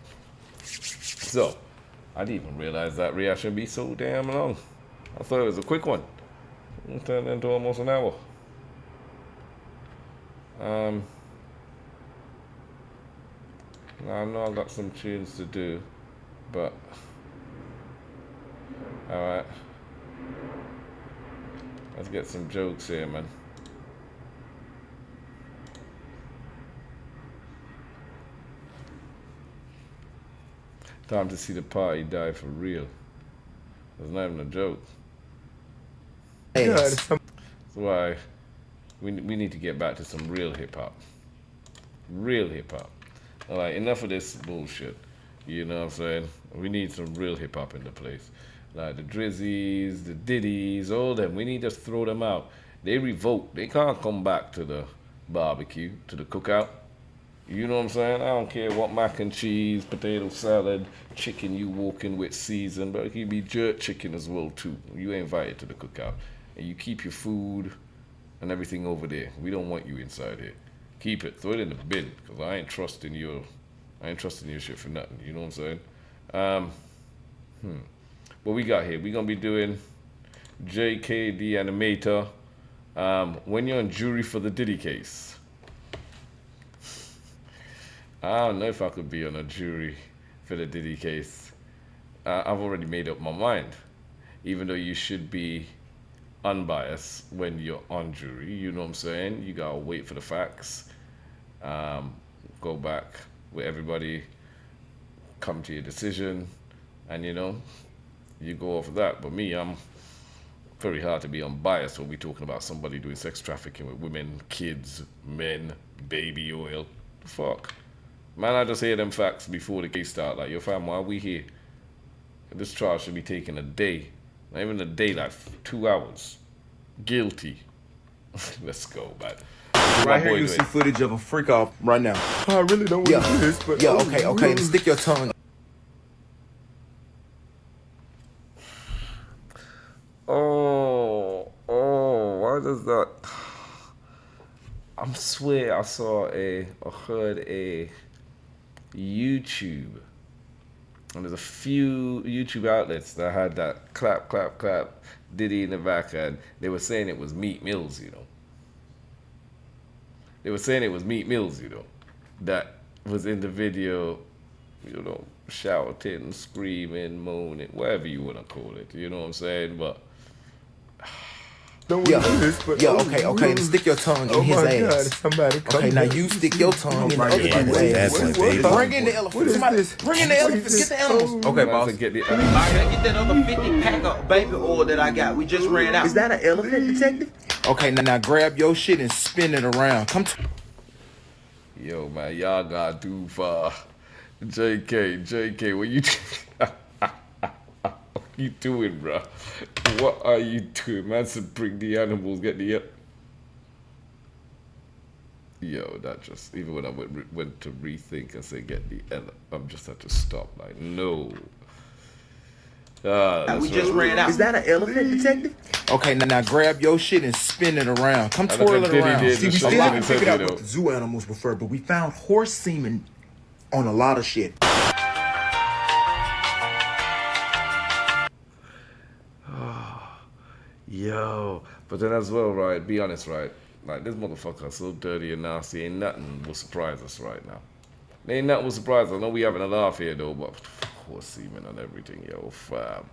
So, I didn't even realize that reaction would be so damn long. I thought it was a quick one. It turned into almost an hour. I know I got some tunes to do, but alright. Let's get some jokes here, man. Time to see the party die for real. It's not even a joke. That's why we need to get back to some real hip-hop. Real hip-hop. Like, enough of this bullshit. You know what I'm saying? We need some real hip-hop in the place. Like the Drizzies, the Diddies, all them. We need to throw them out. They revolt. They can't come back to the barbecue, to the cookout. You know what I'm saying? I don't care what mac and cheese, potato salad, chicken you walking with season, but it can be jerk chicken as well too. You ain't invited to the cookout. And you keep your food and everything over there. We don't want you inside here. Keep it. Throw it in the bin, because I ain't trusting your shit for nothing. You know what I'm saying? What we got here? We're gonna be doing JK the Animator. When you're on jury for the Diddy case. I don't know if I could be on a jury for the Diddy case. I've already made up my mind. Even though you should be unbiased when you're on jury, you know what I'm saying? You gotta wait for the facts. Go back with everybody, come to your decision, and you know, you go off of that. But me, I'm very hard to be unbiased when we're talking about somebody doing sex trafficking with women, kids, men, baby oil. Fuck. Man, I just hear them facts before the case start. Like, yo fam, why are we here? This trial should be taking a day. Not even a day, like 2 hours. Guilty. Let's go, man. Right here you see footage of a freak off right now. I really don't want to do this, but... Yeah, okay, stick your tongue. Oh, why does that... I swear I heard a YouTube, and there's a few YouTube outlets that had that clap, clap, clap, Diddy in the back, and they were saying it was Meat Mills, you know. They were saying it was Meat Mills, you know, that was in the video, you know, shouting, screaming, moaning, whatever you want to call it, you know what I'm saying? But don't do this, but okay, and stick your tongue in his ass. God, somebody come okay, now you stick your tongue in the other dude's ass. Bring in the elephant. Somebody, bring in the elephants. Get the animals. Okay, boss. get the Alright, get that other 50 pack of baby oil that I got. We just ran out. Is that an elephant, detective? Okay, now grab your shit and spin it around. Come to... Yo, man, y'all got too far. JK, what you doing, bro? What are you doing? Man said bring the animals, get the... Yo, that just, even when I went to rethink and say get the I'm just had to stop, like, no. We just ran out. Is that an elephant, detective? Okay, now grab your shit and spin it around. Come twirl it around. See, we still haven't figured out what the zoo animals prefer, but we found horse semen on a lot of shit. Yo, but then as well, right, be honest, right, like, this motherfucker is so dirty and nasty, ain't nothing will surprise us right now. Ain't nothing will surprise us. I know we having a laugh here, though, but horse semen and everything, yo, fam.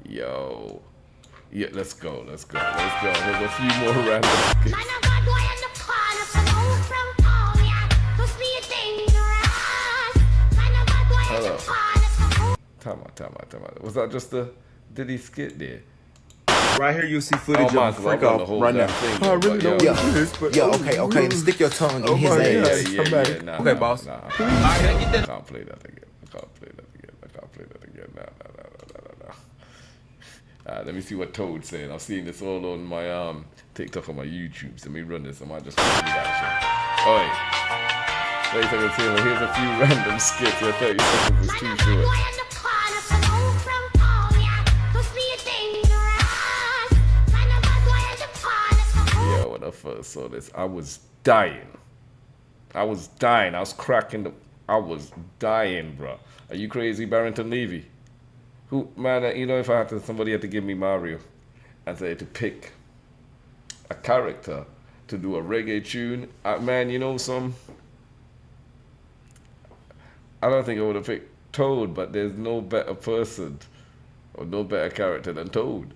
Yo. Yeah, let's go. There's a few more random skits. Hello. Time out. Was that just the Diddy skit there? Right here, you'll see footage of a freak off right now. I really don't want to do this, but okay. Stick your tongue in his ass. Nah, okay, boss. I can't play that again. Let me see what Toad's saying. I've seen this all on my TikTok and my YouTube. So let me run this. I might just do that shit. Oi. 30 seconds here. Here's a few random skits. 30 seconds is too short. Yo, when I first saw this, I was dying. I was cracking I was dying, bro. Are you crazy, Barrington Levy? Who, man, you know, if somebody had to give me Mario and say to pick a character to do a reggae tune, man, you know, I don't think I would have picked Toad, but there's no better person or no better character than Toad.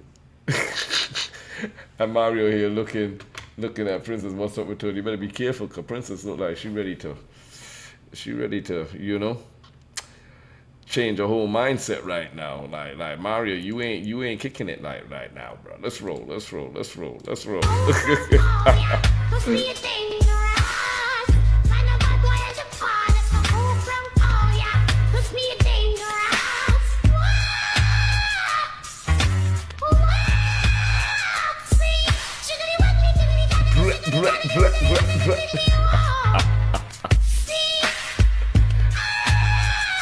And Mario here looking at Princess, what's up with Toad? You better be careful, because Princess look like she ready to, you know, change a whole mindset right now. Like Mario, you ain't kicking it like right now, bro. Let's roll.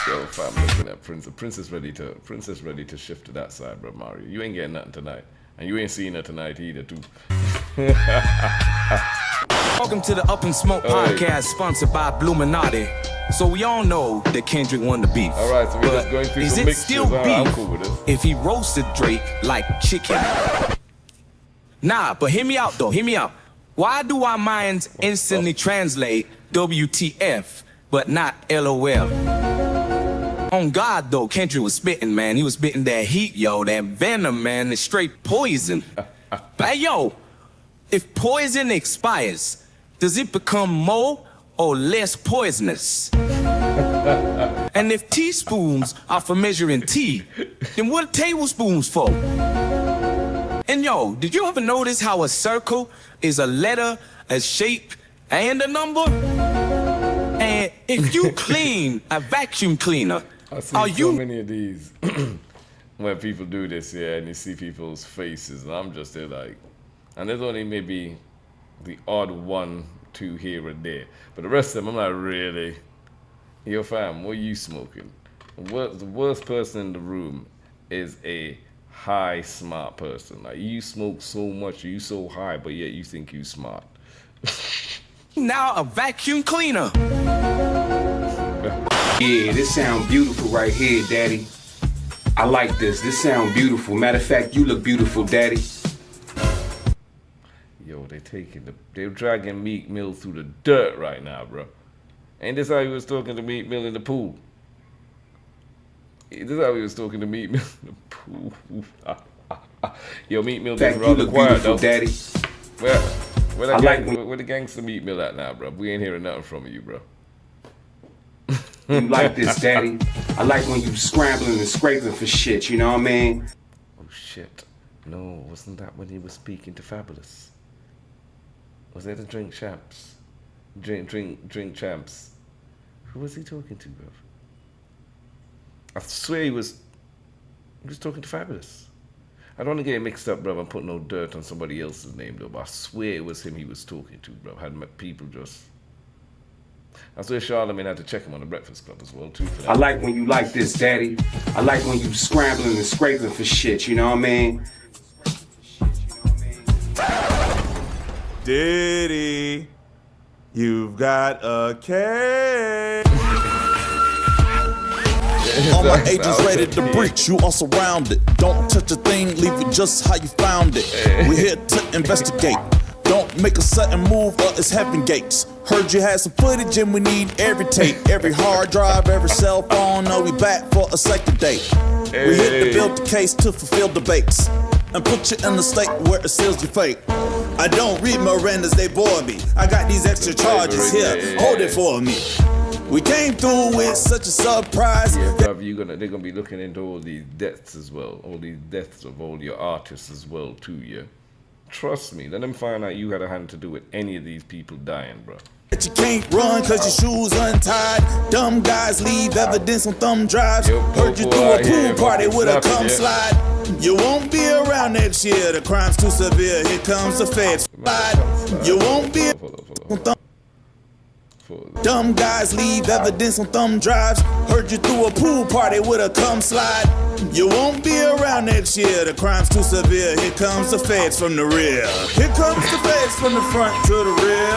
Yo, fam, looking at Princess ready to shift to that side, bro. Mario, you ain't getting nothing tonight, and you ain't seeing her tonight either, too. Welcome to the Up and Smoke podcast, sponsored by SUBLIMINALS. So we all know that Kendrick won the beef. All right, so we're just going through some mixtures. Still beef I'm cool with this. if he roasted Drake like chicken? Nah, but hear me out though. Hear me out. Why do our minds instantly translate WTF, but not LOL? On God, though, Kendrick was spitting, man. He was spitting that heat, yo, that venom, man. It's straight poison. Hey, yo, if poison expires, does it become more or less poisonous? And if teaspoons are for measuring tea, then what are tablespoons for? And yo, did you ever notice how a circle is a letter, a shape, and a number? And if you clean a vacuum cleaner, I see so many of these when people do this, yeah, and you see people's faces, and I'm just there like, and there's only maybe the odd 1, 2 here and there, but the rest of them, I'm like, really? Yo, fam, what are you smoking? The worst person in the room is a high, smart person. Like, you smoke so much, you so high, but yet you think you smart. Now a vacuum cleaner. Yeah, this sound beautiful right here, Daddy. I like this. This sound beautiful. Matter of fact, you look beautiful, Daddy. Yo, they're dragging Meek Mill through the dirt right now, bro. Ain't this how he was talking to Meek Mill in the pool? This is how he was talking to Meek Mill in the pool. Yo, Meek Mill being rather quiet, though. Daddy. Where the gangster Meek Mill at now, bro? We ain't hearing nothing from you, bro. You like this, Daddy. I like when you scrambling and scraping for shit, you know what I mean? Oh, shit. No, wasn't that when he was speaking to Fabulous? Was that the Drink Champs? Drink Champs. Who was he talking to, bro? I swear he was talking to Fabulous. I don't want to get it mixed up, bro. I'm putting no dirt on somebody else's name, though. But I swear it was him he was talking to, bro. Had people just... I swear Charlamagne had to check him on the Breakfast Club as well, too. I like when you like this, Daddy. I like when you scrambling and scraping for shit, you know what I mean? Diddy, you've got a case. All my agents ready to breach, you are surrounded. Don't touch a thing, leave it just how you found it. We're here to investigate. Don't make a sudden move or it's heaven gates. Heard you had some footage and we need every tape, every hard drive, every cell phone. Know we back for a second date. We hit to build the case to fulfill debates and put you in a state where it seals your fate. I don't read Miranda's, they bore me. I got these extra charges here, hold it for me. We came through with such a surprise. Yeah, bruv, they're gonna be looking into all these deaths as well, all these deaths of all your artists as well too, yeah. Trust me, let them find out you had a hand to do with any of these people dying, bro. But you can't run cause your shoes untied. Dumb guys leave evidence on thumb drives. Heard you threw a pool party with a cum slide. You won't be around next year, the crime's too severe. Here comes the feds. You won't be on thumb. Dumb guys leave evidence on thumb drives. Heard you threw a pool party with a cum slide. You won't be around next year, the crime's too severe. Here comes the feds from the rear. Here comes the feds from the front to the rear.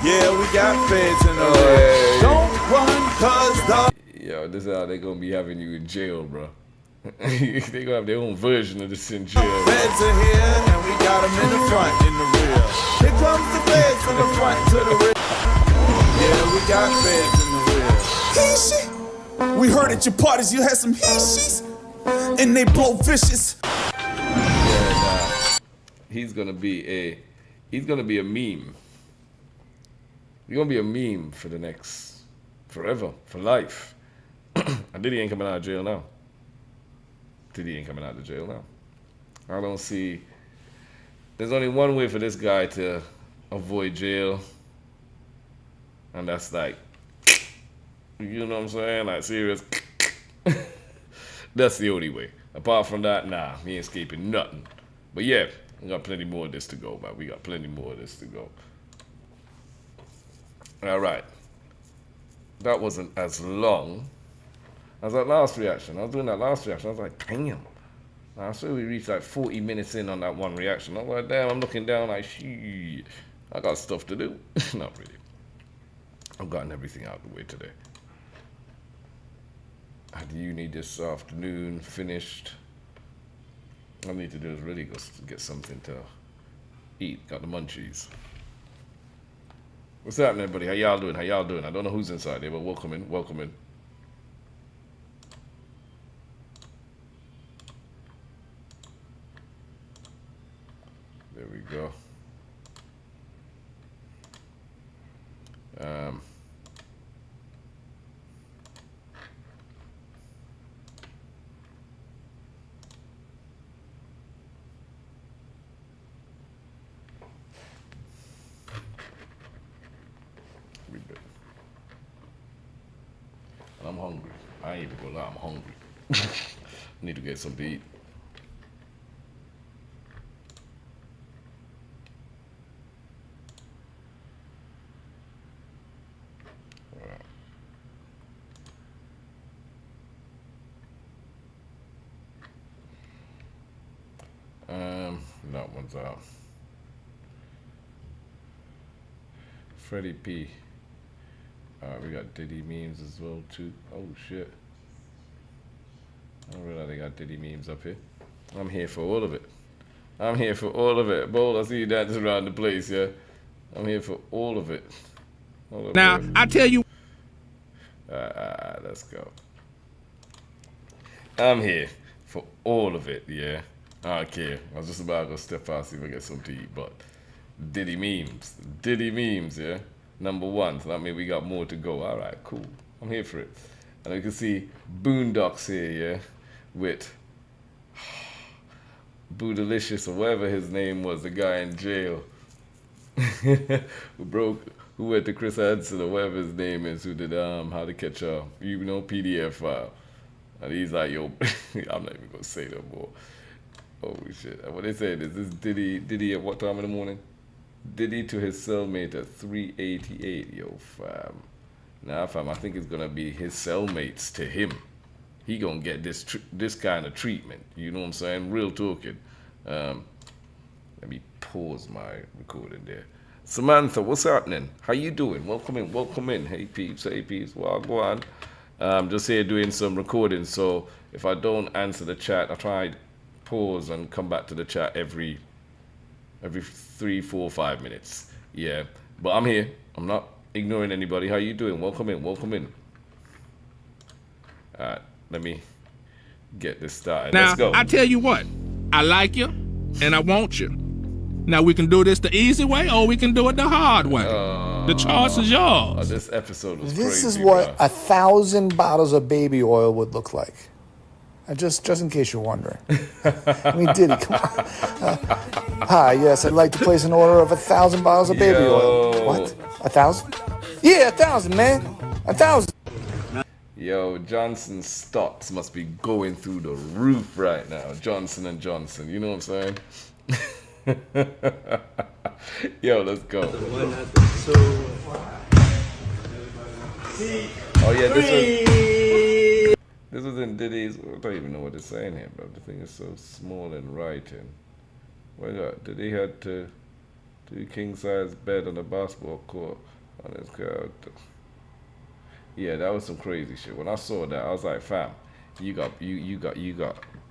Yeah, we got feds in the rear. Don't run cause the... Yo, this is how they're gonna be having you in jail, bro. They're gonna have their own version of this in jail. Feds are here and we got them in the front, in the rear. Here comes the feds from the front to the rear. Yeah, we got feds in the rear. He-she. We heard at your parties you had some he-she's and they blow vicious. Yeah, nah. He's gonna be a meme. He's gonna be a meme for the next forever, for life. And Diddy ain't coming out of jail now. Diddy ain't coming out of jail now. I don't see. There's only one way for this guy to avoid jail, and that's like, you know what I'm saying? Like serious. That's the only way. Apart from that, nah, he ain't escaping nothing. But yeah, we got plenty more of this to go, man. We got plenty more of this to go. All right. That wasn't as long as that last reaction. I was doing that last reaction. I was like, damn. I swear we reached like 40 minutes in on that one reaction. I was like, damn, I'm looking down like, shit, I got stuff to do. Not really. I've gotten everything out of the way today. I had uni this afternoon, finished. All I need to do is really go get something to eat. Got the munchies. What's happening, everybody? How y'all doing? How y'all doing? I don't know who's inside there, but welcome in. Welcome in. There we go. And I'm hungry. I ain't even gonna lie, I'm hungry. Need to get something to eat. That one's out. Freddie P. We got Diddy memes as well too. Oh shit. I don't realize they got Diddy memes up here. I'm here for all of it. I'm here for all of it. Bold, I see you dancing around the place, yeah? I'm here for all of it. Now, I tell you. Let's go. I'm here for all of it, yeah? I don't care. I was just about to go step out, see if I get something to eat, but Diddy memes. Diddy memes, yeah? Number one, so that means we got more to go. All right, cool. I'm here for it. And you can see Boondocks here, yeah? With Boodalicious or whatever his name was, the guy in jail. who went to Chris Hansen or whatever his name is, who did How to Catch a, PDF file. And he's like, yo, I'm not even gonna say no more. Holy shit. What they saying is this Diddy at what time in the morning? Diddy to his cellmate at 3:88. Yo, fam. Nah, fam, I think it's gonna be his cellmates to him. He gonna get this kind of treatment. You know what I'm saying? Real talking. Let me pause my recording there. Samantha, what's happening? How you doing? Welcome in, welcome in. Hey peeps, well, go on. Just here doing some recording, so if I don't answer the chat, I try pause and come back to the chat every 3, 4, 5 minutes. Yeah, but I'm here. I'm not ignoring anybody. How you doing? Welcome in, welcome in. All right, let me get this started. Now, let's go. I tell you what, I like you and I want you. Now we can do this the easy way or we can do it the hard way. The choice is yours. This episode was This crazy, is what bro. 1,000 bottles of baby oil would look like. Just in case you're wondering. I mean, Diddy, come on. Hi, yes, I'd like to place an order of 1,000 bottles of baby oil. What? 1,000? Yeah, 1,000, man. 1,000. Yo, Johnson's stocks must be going through the roof right now. Johnson & Johnson, you know what I'm saying? Yo, let's go. Oh yeah, this was in Diddy's. I don't even know what it's saying here, bro. The thing is so small in writing. What got? Diddy had to do king size bed on the basketball court on his couch. Yeah, that was some crazy shit. When I saw that, I was like, fam, you got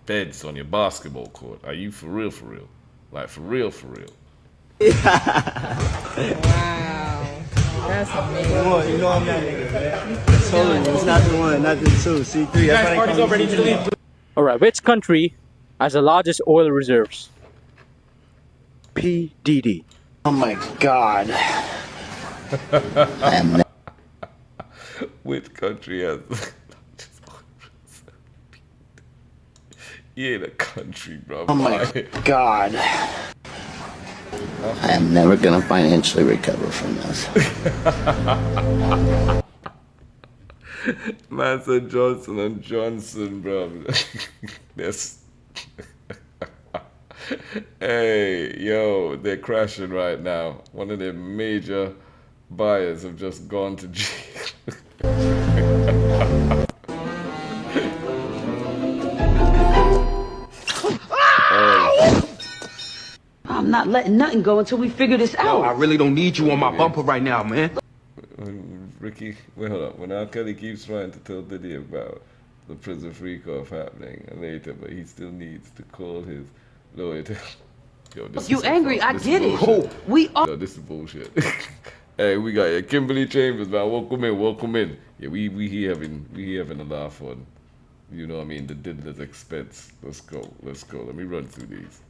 beds on your basketball court. Are you for real, for real? Like for real, for real? Wow. That's amazing. You know I'm that nigga, man. Told you, it's not the one, not the two. C3. Guys, party's all ready to leave. All right, which country has the largest oil reserves? P. Diddy. Oh my God. Which country has? He ain't a country, bro. Oh my God. I am never gonna financially recover from this. Man said Johnson & Johnson, bro. That's hey, yo, they're crashing right now. One of their major buyers have just gone to jail. I'm not letting nothing go until we figure this out. Yo, I really don't need you on my bumper right now, man. Ricky, wait, hold up. When R. Kelly keeps trying to tell Diddy about the prison freak-off happening later, but he still needs to call his lawyer to... Yo, this You is angry, I this get is it. bullshit. We are... Yo, this is bullshit. Hey, we got Kimberly Chambers, man. Welcome in, welcome in. Yeah, we here having a laugh on, you know what I mean, the Diddler's expense. Let's go. Let me run through these.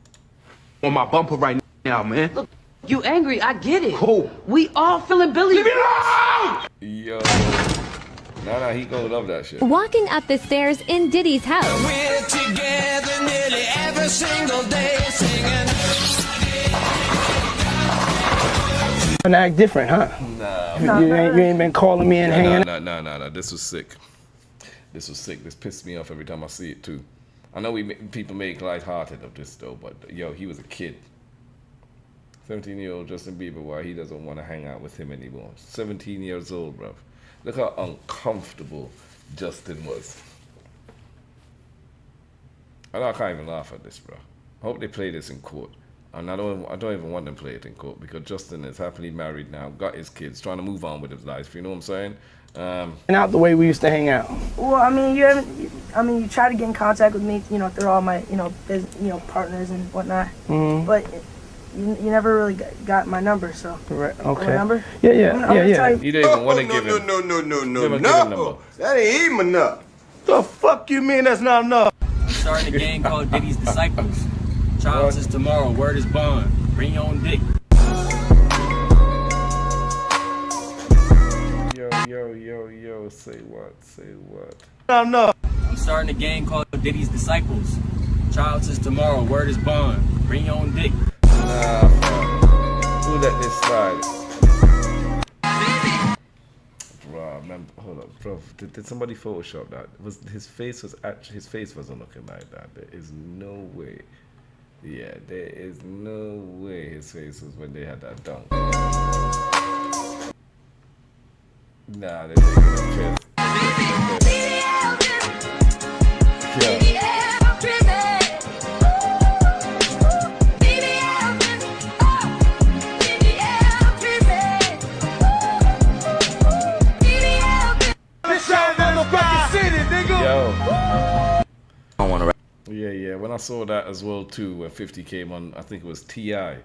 On my bumper right now, man. Look, you angry, I get it. We all feeling Billy. Leave me alone! Yo. Nah, he gonna love that shit. Walking up the stairs in Diddy's house. We're together nearly every single day singing. And act different, huh? Nah. You ain't been calling me and hanging out. Nah. This was sick. This pissed me off every time I see it too. I know people make lighthearted of this though, but yo, he was a kid. 17-year-old Justin Bieber, why he doesn't want to hang out with him anymore. 17 years old, bruv. Look how uncomfortable Justin was. I can't even laugh at this, bro. I hope they play this in court. And I don't even want them to play it in court because Justin is happily married now, got his kids, trying to move on with his life. You know what I'm saying? And out the way we used to hang out. Well, I mean, you try to get in contact with me, through all my, partners and whatnot. Mm-hmm. But you never really got my number, so. Right. Okay. My number? Yeah. You didn't even want to give him. No. That ain't even enough. The fuck you mean that's not enough? I'm starting a gang called Diddy's Disciples. Child says tomorrow, word is bond. Bring your own dick. Yo, say what? No. I'm starting a gang called Diddy's Disciples. Child says tomorrow, word is bond. Bring your own dick. Nah, fam. Who let this slide? Bro. remember. Hold up, bro. Did somebody Photoshop that? His face wasn't looking like that. There is no way. Yeah, there is no way his face was when they had that dunk. Nah, they didn't get Yeah, when I saw that as well too, when 50 came on, I think it was T.I.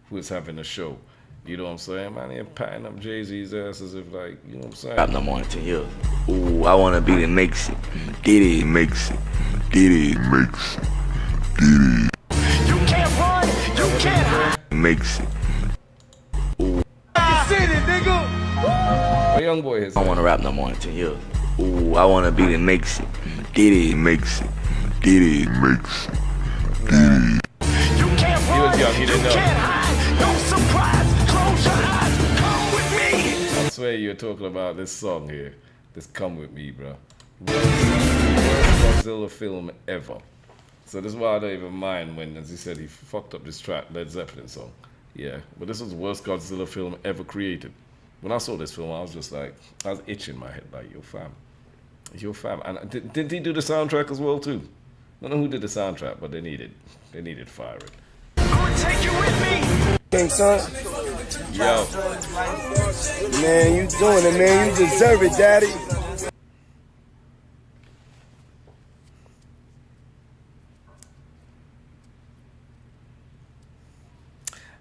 who was having a show. You know what I'm saying? Man, they're patting up Jay-Z's ass as if like, you know what I'm saying? I'm no more than you. Ooh, I wanna be the makes it. Diddy makes it. Diddy makes it. Diddy. You can't run, you can't hide. Makes it. Ooh. What young boy is I don't wanna rap no more than you. Ooh, I wanna be the makes it. Diddy makes it. Diddy makes it. Diddy. You can't run, young, he didn't know. can't hide. No surprise, close your eyes, come with me. I swear you're talking about this song here. This Come With Me, bro. Worst Godzilla film ever. So this is why I don't even mind when, as he said, he fucked up this track, Led Zeppelin song. Yeah, but this was the worst Godzilla film ever created. When I saw this film, I was just like, I was itching my head like, yo fam. Yo fam. And didn't he do the soundtrack as well too? I don't know who did the soundtrack, but they needed firing. Take you with me. King son. Yo. Man, you doing it, man. You deserve it, daddy.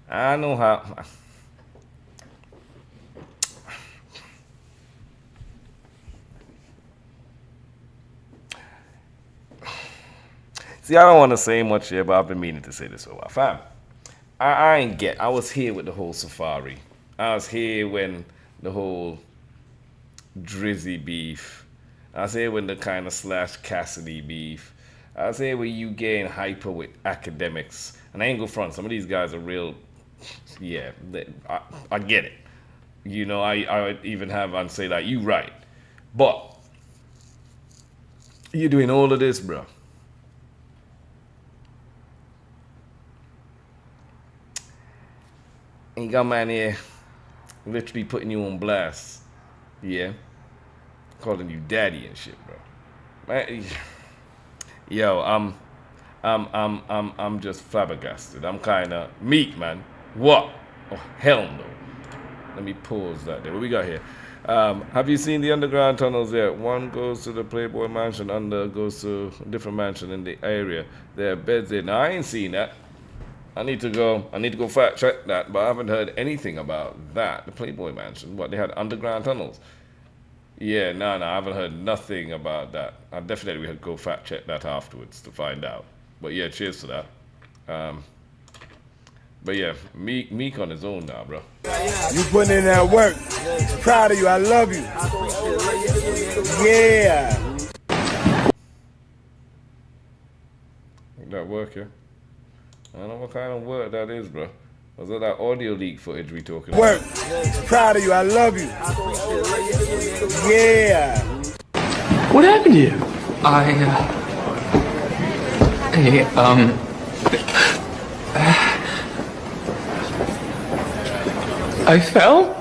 I know how. See, I don't want to say much here, but I've been meaning to say this for a while. Fam, I was here with the whole Safari. I was here when the whole Drizzy beef. I was here when the kind of Slash Cassidy beef. I was here when you getting hyper with academics. And I ain't go front. Some of these guys are real, yeah, I get it. You know, I would even have and say like, you right. But you're doing all of this, bro. And you got man here literally putting you on blast. Yeah. Calling you daddy and shit, bro. Man, yo, I'm just flabbergasted. I'm kinda meat, man. What? Oh hell no. Let me pause that there. What we got here? Have you seen the underground tunnels there? One goes to the Playboy mansion, under goes to a different mansion in the area. There are beds there. Now I ain't seen that. I need to go fact check that, but I haven't heard anything about that. The Playboy mansion. What, they had underground tunnels? Yeah, no, I haven't heard nothing about that. I definitely had to go fact check that afterwards to find out. But yeah, cheers to that. But yeah, Meek on his own now, bro. You putting in that work. Proud of you. I love you. Yeah. That work, yeah? I don't know what kind of work that is, bro. Was that audio leak footage we talking about? Work. Proud of you. I love you. Yeah. What happened to you? I fell?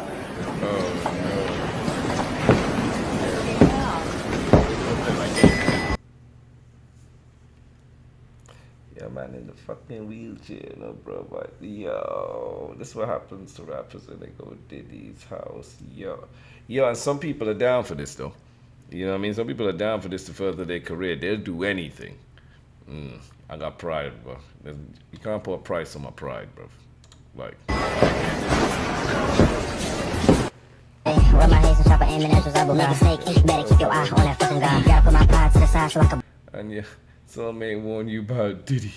Yeah, man, in the fucking wheelchair, no, bro. But yo, this is what happens to rappers when they go to Diddy's house. Yo, and some people are down for this, though. You know what I mean? Some people are down for this to further their career. They'll do anything. I got pride, bro. You can't put a price on my pride, bro. Like. And yeah, some may warn you about Diddy.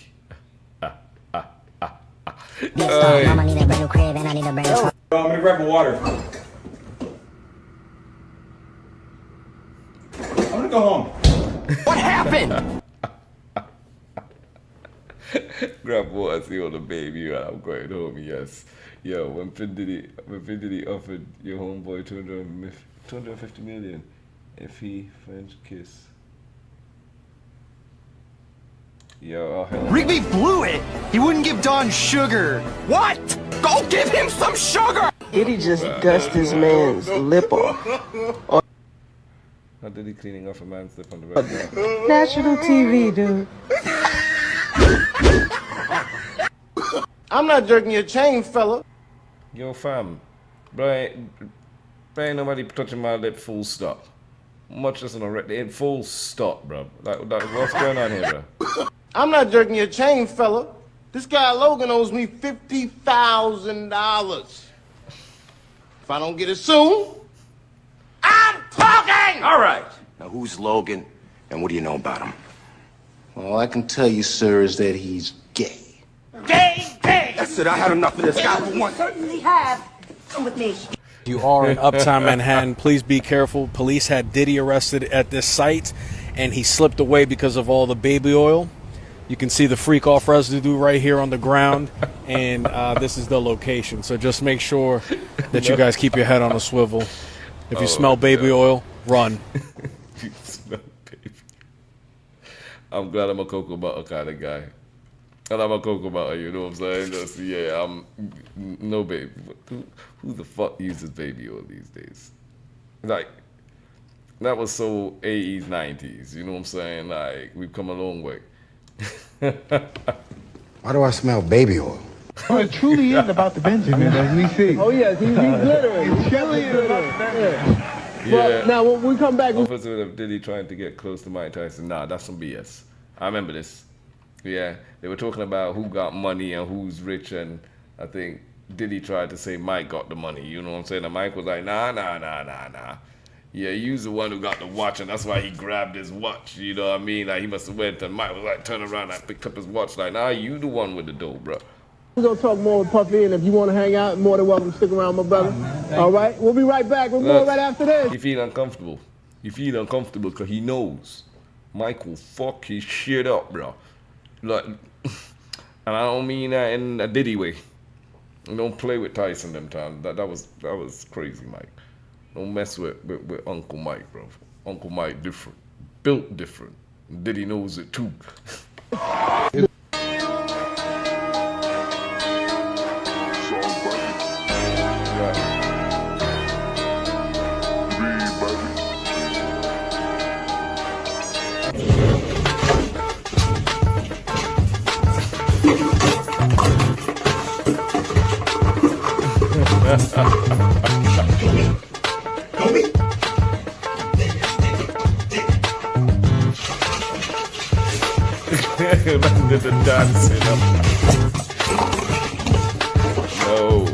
Mama need a brand new crib and I need a brand new car. I'm gonna grab my water. I'm gonna go home. What happened? Grab water, see all the baby. I'm going home. Yes. Yo, when Pin Diddy offered your homeboy 250 million if he French kiss. Yo, oh hell. Rigby blew it. He wouldn't give Don sugar. What? Go give him some sugar. Diddy just dust his man's lip off. How did he cleaning off a man's lip on the red carpet? National TV, dude. I'm not jerking your chain, fella. Yo, fam, bro, ain't nobody touching my lip. Full stop. Much less on a record. Full stop, bro. Like, what's going on here, bro? I'm not jerking your chain, fella. This guy Logan owes me $50,000. If I don't get it soon, I'm talking! All right. Now, who's Logan, and what do you know about him? All I can tell you, sir, is that he's gay. Gay! That's it. I had enough of this guy for once. Certainly have. Come with me. You are in Uptown Manhattan. Please be careful. Police had Diddy arrested at this site, and he slipped away because of all the baby oil. You can see the freak off residue right here on the ground, and this is the location. So just make sure that you guys keep your head on a swivel. If you smell baby oil, run. You smell baby. I'm glad I'm a cocoa butter kind of guy. And I'm a cocoa butter, you know what I'm saying? Just, yeah, I'm no baby. Who the fuck uses baby oil these days? Like, that was so 80s, 90s, you know what I'm saying? Like, we've come a long way. Why do I smell baby oil? Oh, it truly is about the Benjamin, as we see. Oh, yes, he's glittering. It truly is about the Benjamin. Yeah. Well, now, when we come back... Officer of Diddy trying to get close to Mike Tyson. Nah, that's some BS. I remember this. Yeah, they were talking about who got money and who's rich, and I think Diddy tried to say Mike got the money, you know what I'm saying? And Mike was like, nah. Yeah, you's the one who got the watch, and that's why he grabbed his watch, you know what I mean? Like, he must have went, and Mike was like, turn around and picked up his watch, like, nah, you the one with the dough, bro. We're going to talk more with Puffy, and if you want to hang out, more than welcome to stick around, my brother. All right? We'll be right back. We're going right after this. He feel uncomfortable. He feel uncomfortable because he knows Mike will fuck his shit up, bro. Like, and I don't mean that in a Diddy way. Don't play with Tyson them time. That was crazy, Mike. Don't mess with Uncle Mike, bro. Uncle Mike different. Built different. Diddy knows it too. The dancing up. No.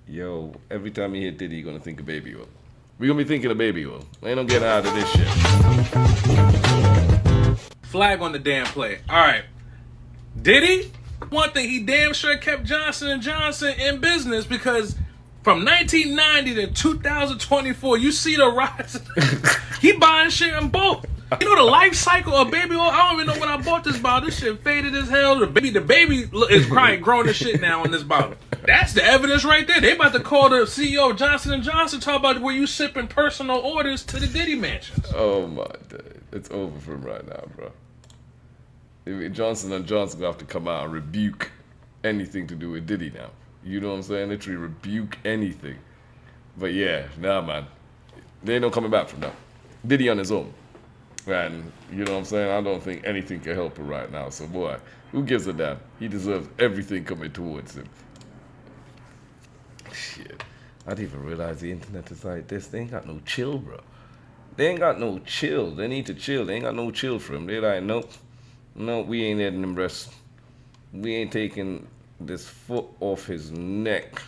Yo, every time you hear Diddy, you're gonna think of baby oil. We're gonna be thinking of baby oil. Ain't no getting out of this shit. Flag on the damn play. All right. Diddy? One thing, he damn sure kept Johnson & Johnson in business, because from 1990 to 2024, you see the rise. He buying shit in bulk. You know the life cycle of baby oil? I don't even know when I bought this bottle. This shit faded as hell. The baby is crying, growing as shit now in this bottle. That's the evidence right there. They about to call the CEO of Johnson & Johnson, talk about where you shipping personal orders to the Diddy mansions. Oh my day. It's over for him right now, bro. Johnson & Johnson gonna have to come out and rebuke anything to do with Diddy now. You know what I'm saying? Literally rebuke anything. But yeah, nah, man. They ain't no coming back from that. Diddy on his own. And you know what I'm saying? I don't think anything can help him right now. So boy, who gives a damn? He deserves everything coming towards him. Shit. I didn't even realize the internet is like this. They ain't got no chill, bro. They ain't got no chill. They need to chill. They ain't got no chill for him. They're like, nope. No, we ain't letting him rest. We ain't taking this foot off his neck.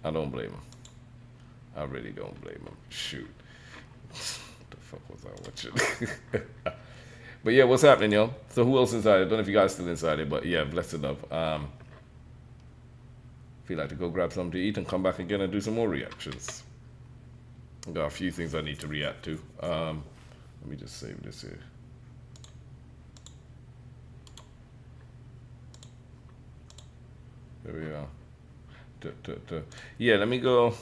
I don't blame him. I really don't blame him. Shoot. What the fuck was I watching? But yeah, what's happening, yo? So who else inside it? I don't know if you guys still inside it, but yeah, blessed enough. Feel like to go grab something to eat and come back again and do some more reactions. I've got a few things I need to react to. Let me just save this here. There we are. Yeah, let me go.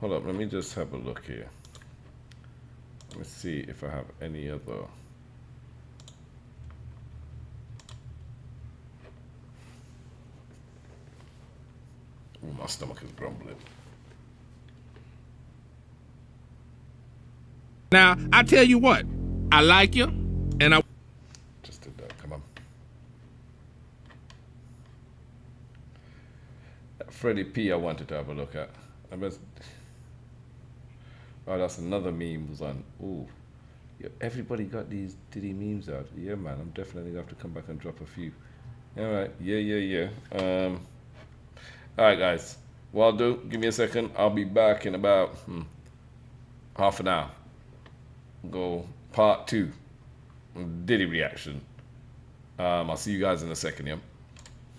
Hold up, let me just have a look here. Let me see if I have any other. Ooh, my stomach is grumbling. Now, I tell you what, I like you, and I just did that. Come on. Freddie P, I wanted to have a look at. Oh, that's another meme was on. Ooh, yeah, everybody got these Diddy memes out. Yeah, man, I'm definitely gonna have to come back and drop a few. All right, yeah. All right, guys. What I'll do, give me a second. I'll be back in about half an hour. Go part 2, Diddy reaction. I'll see you guys in a second, yeah.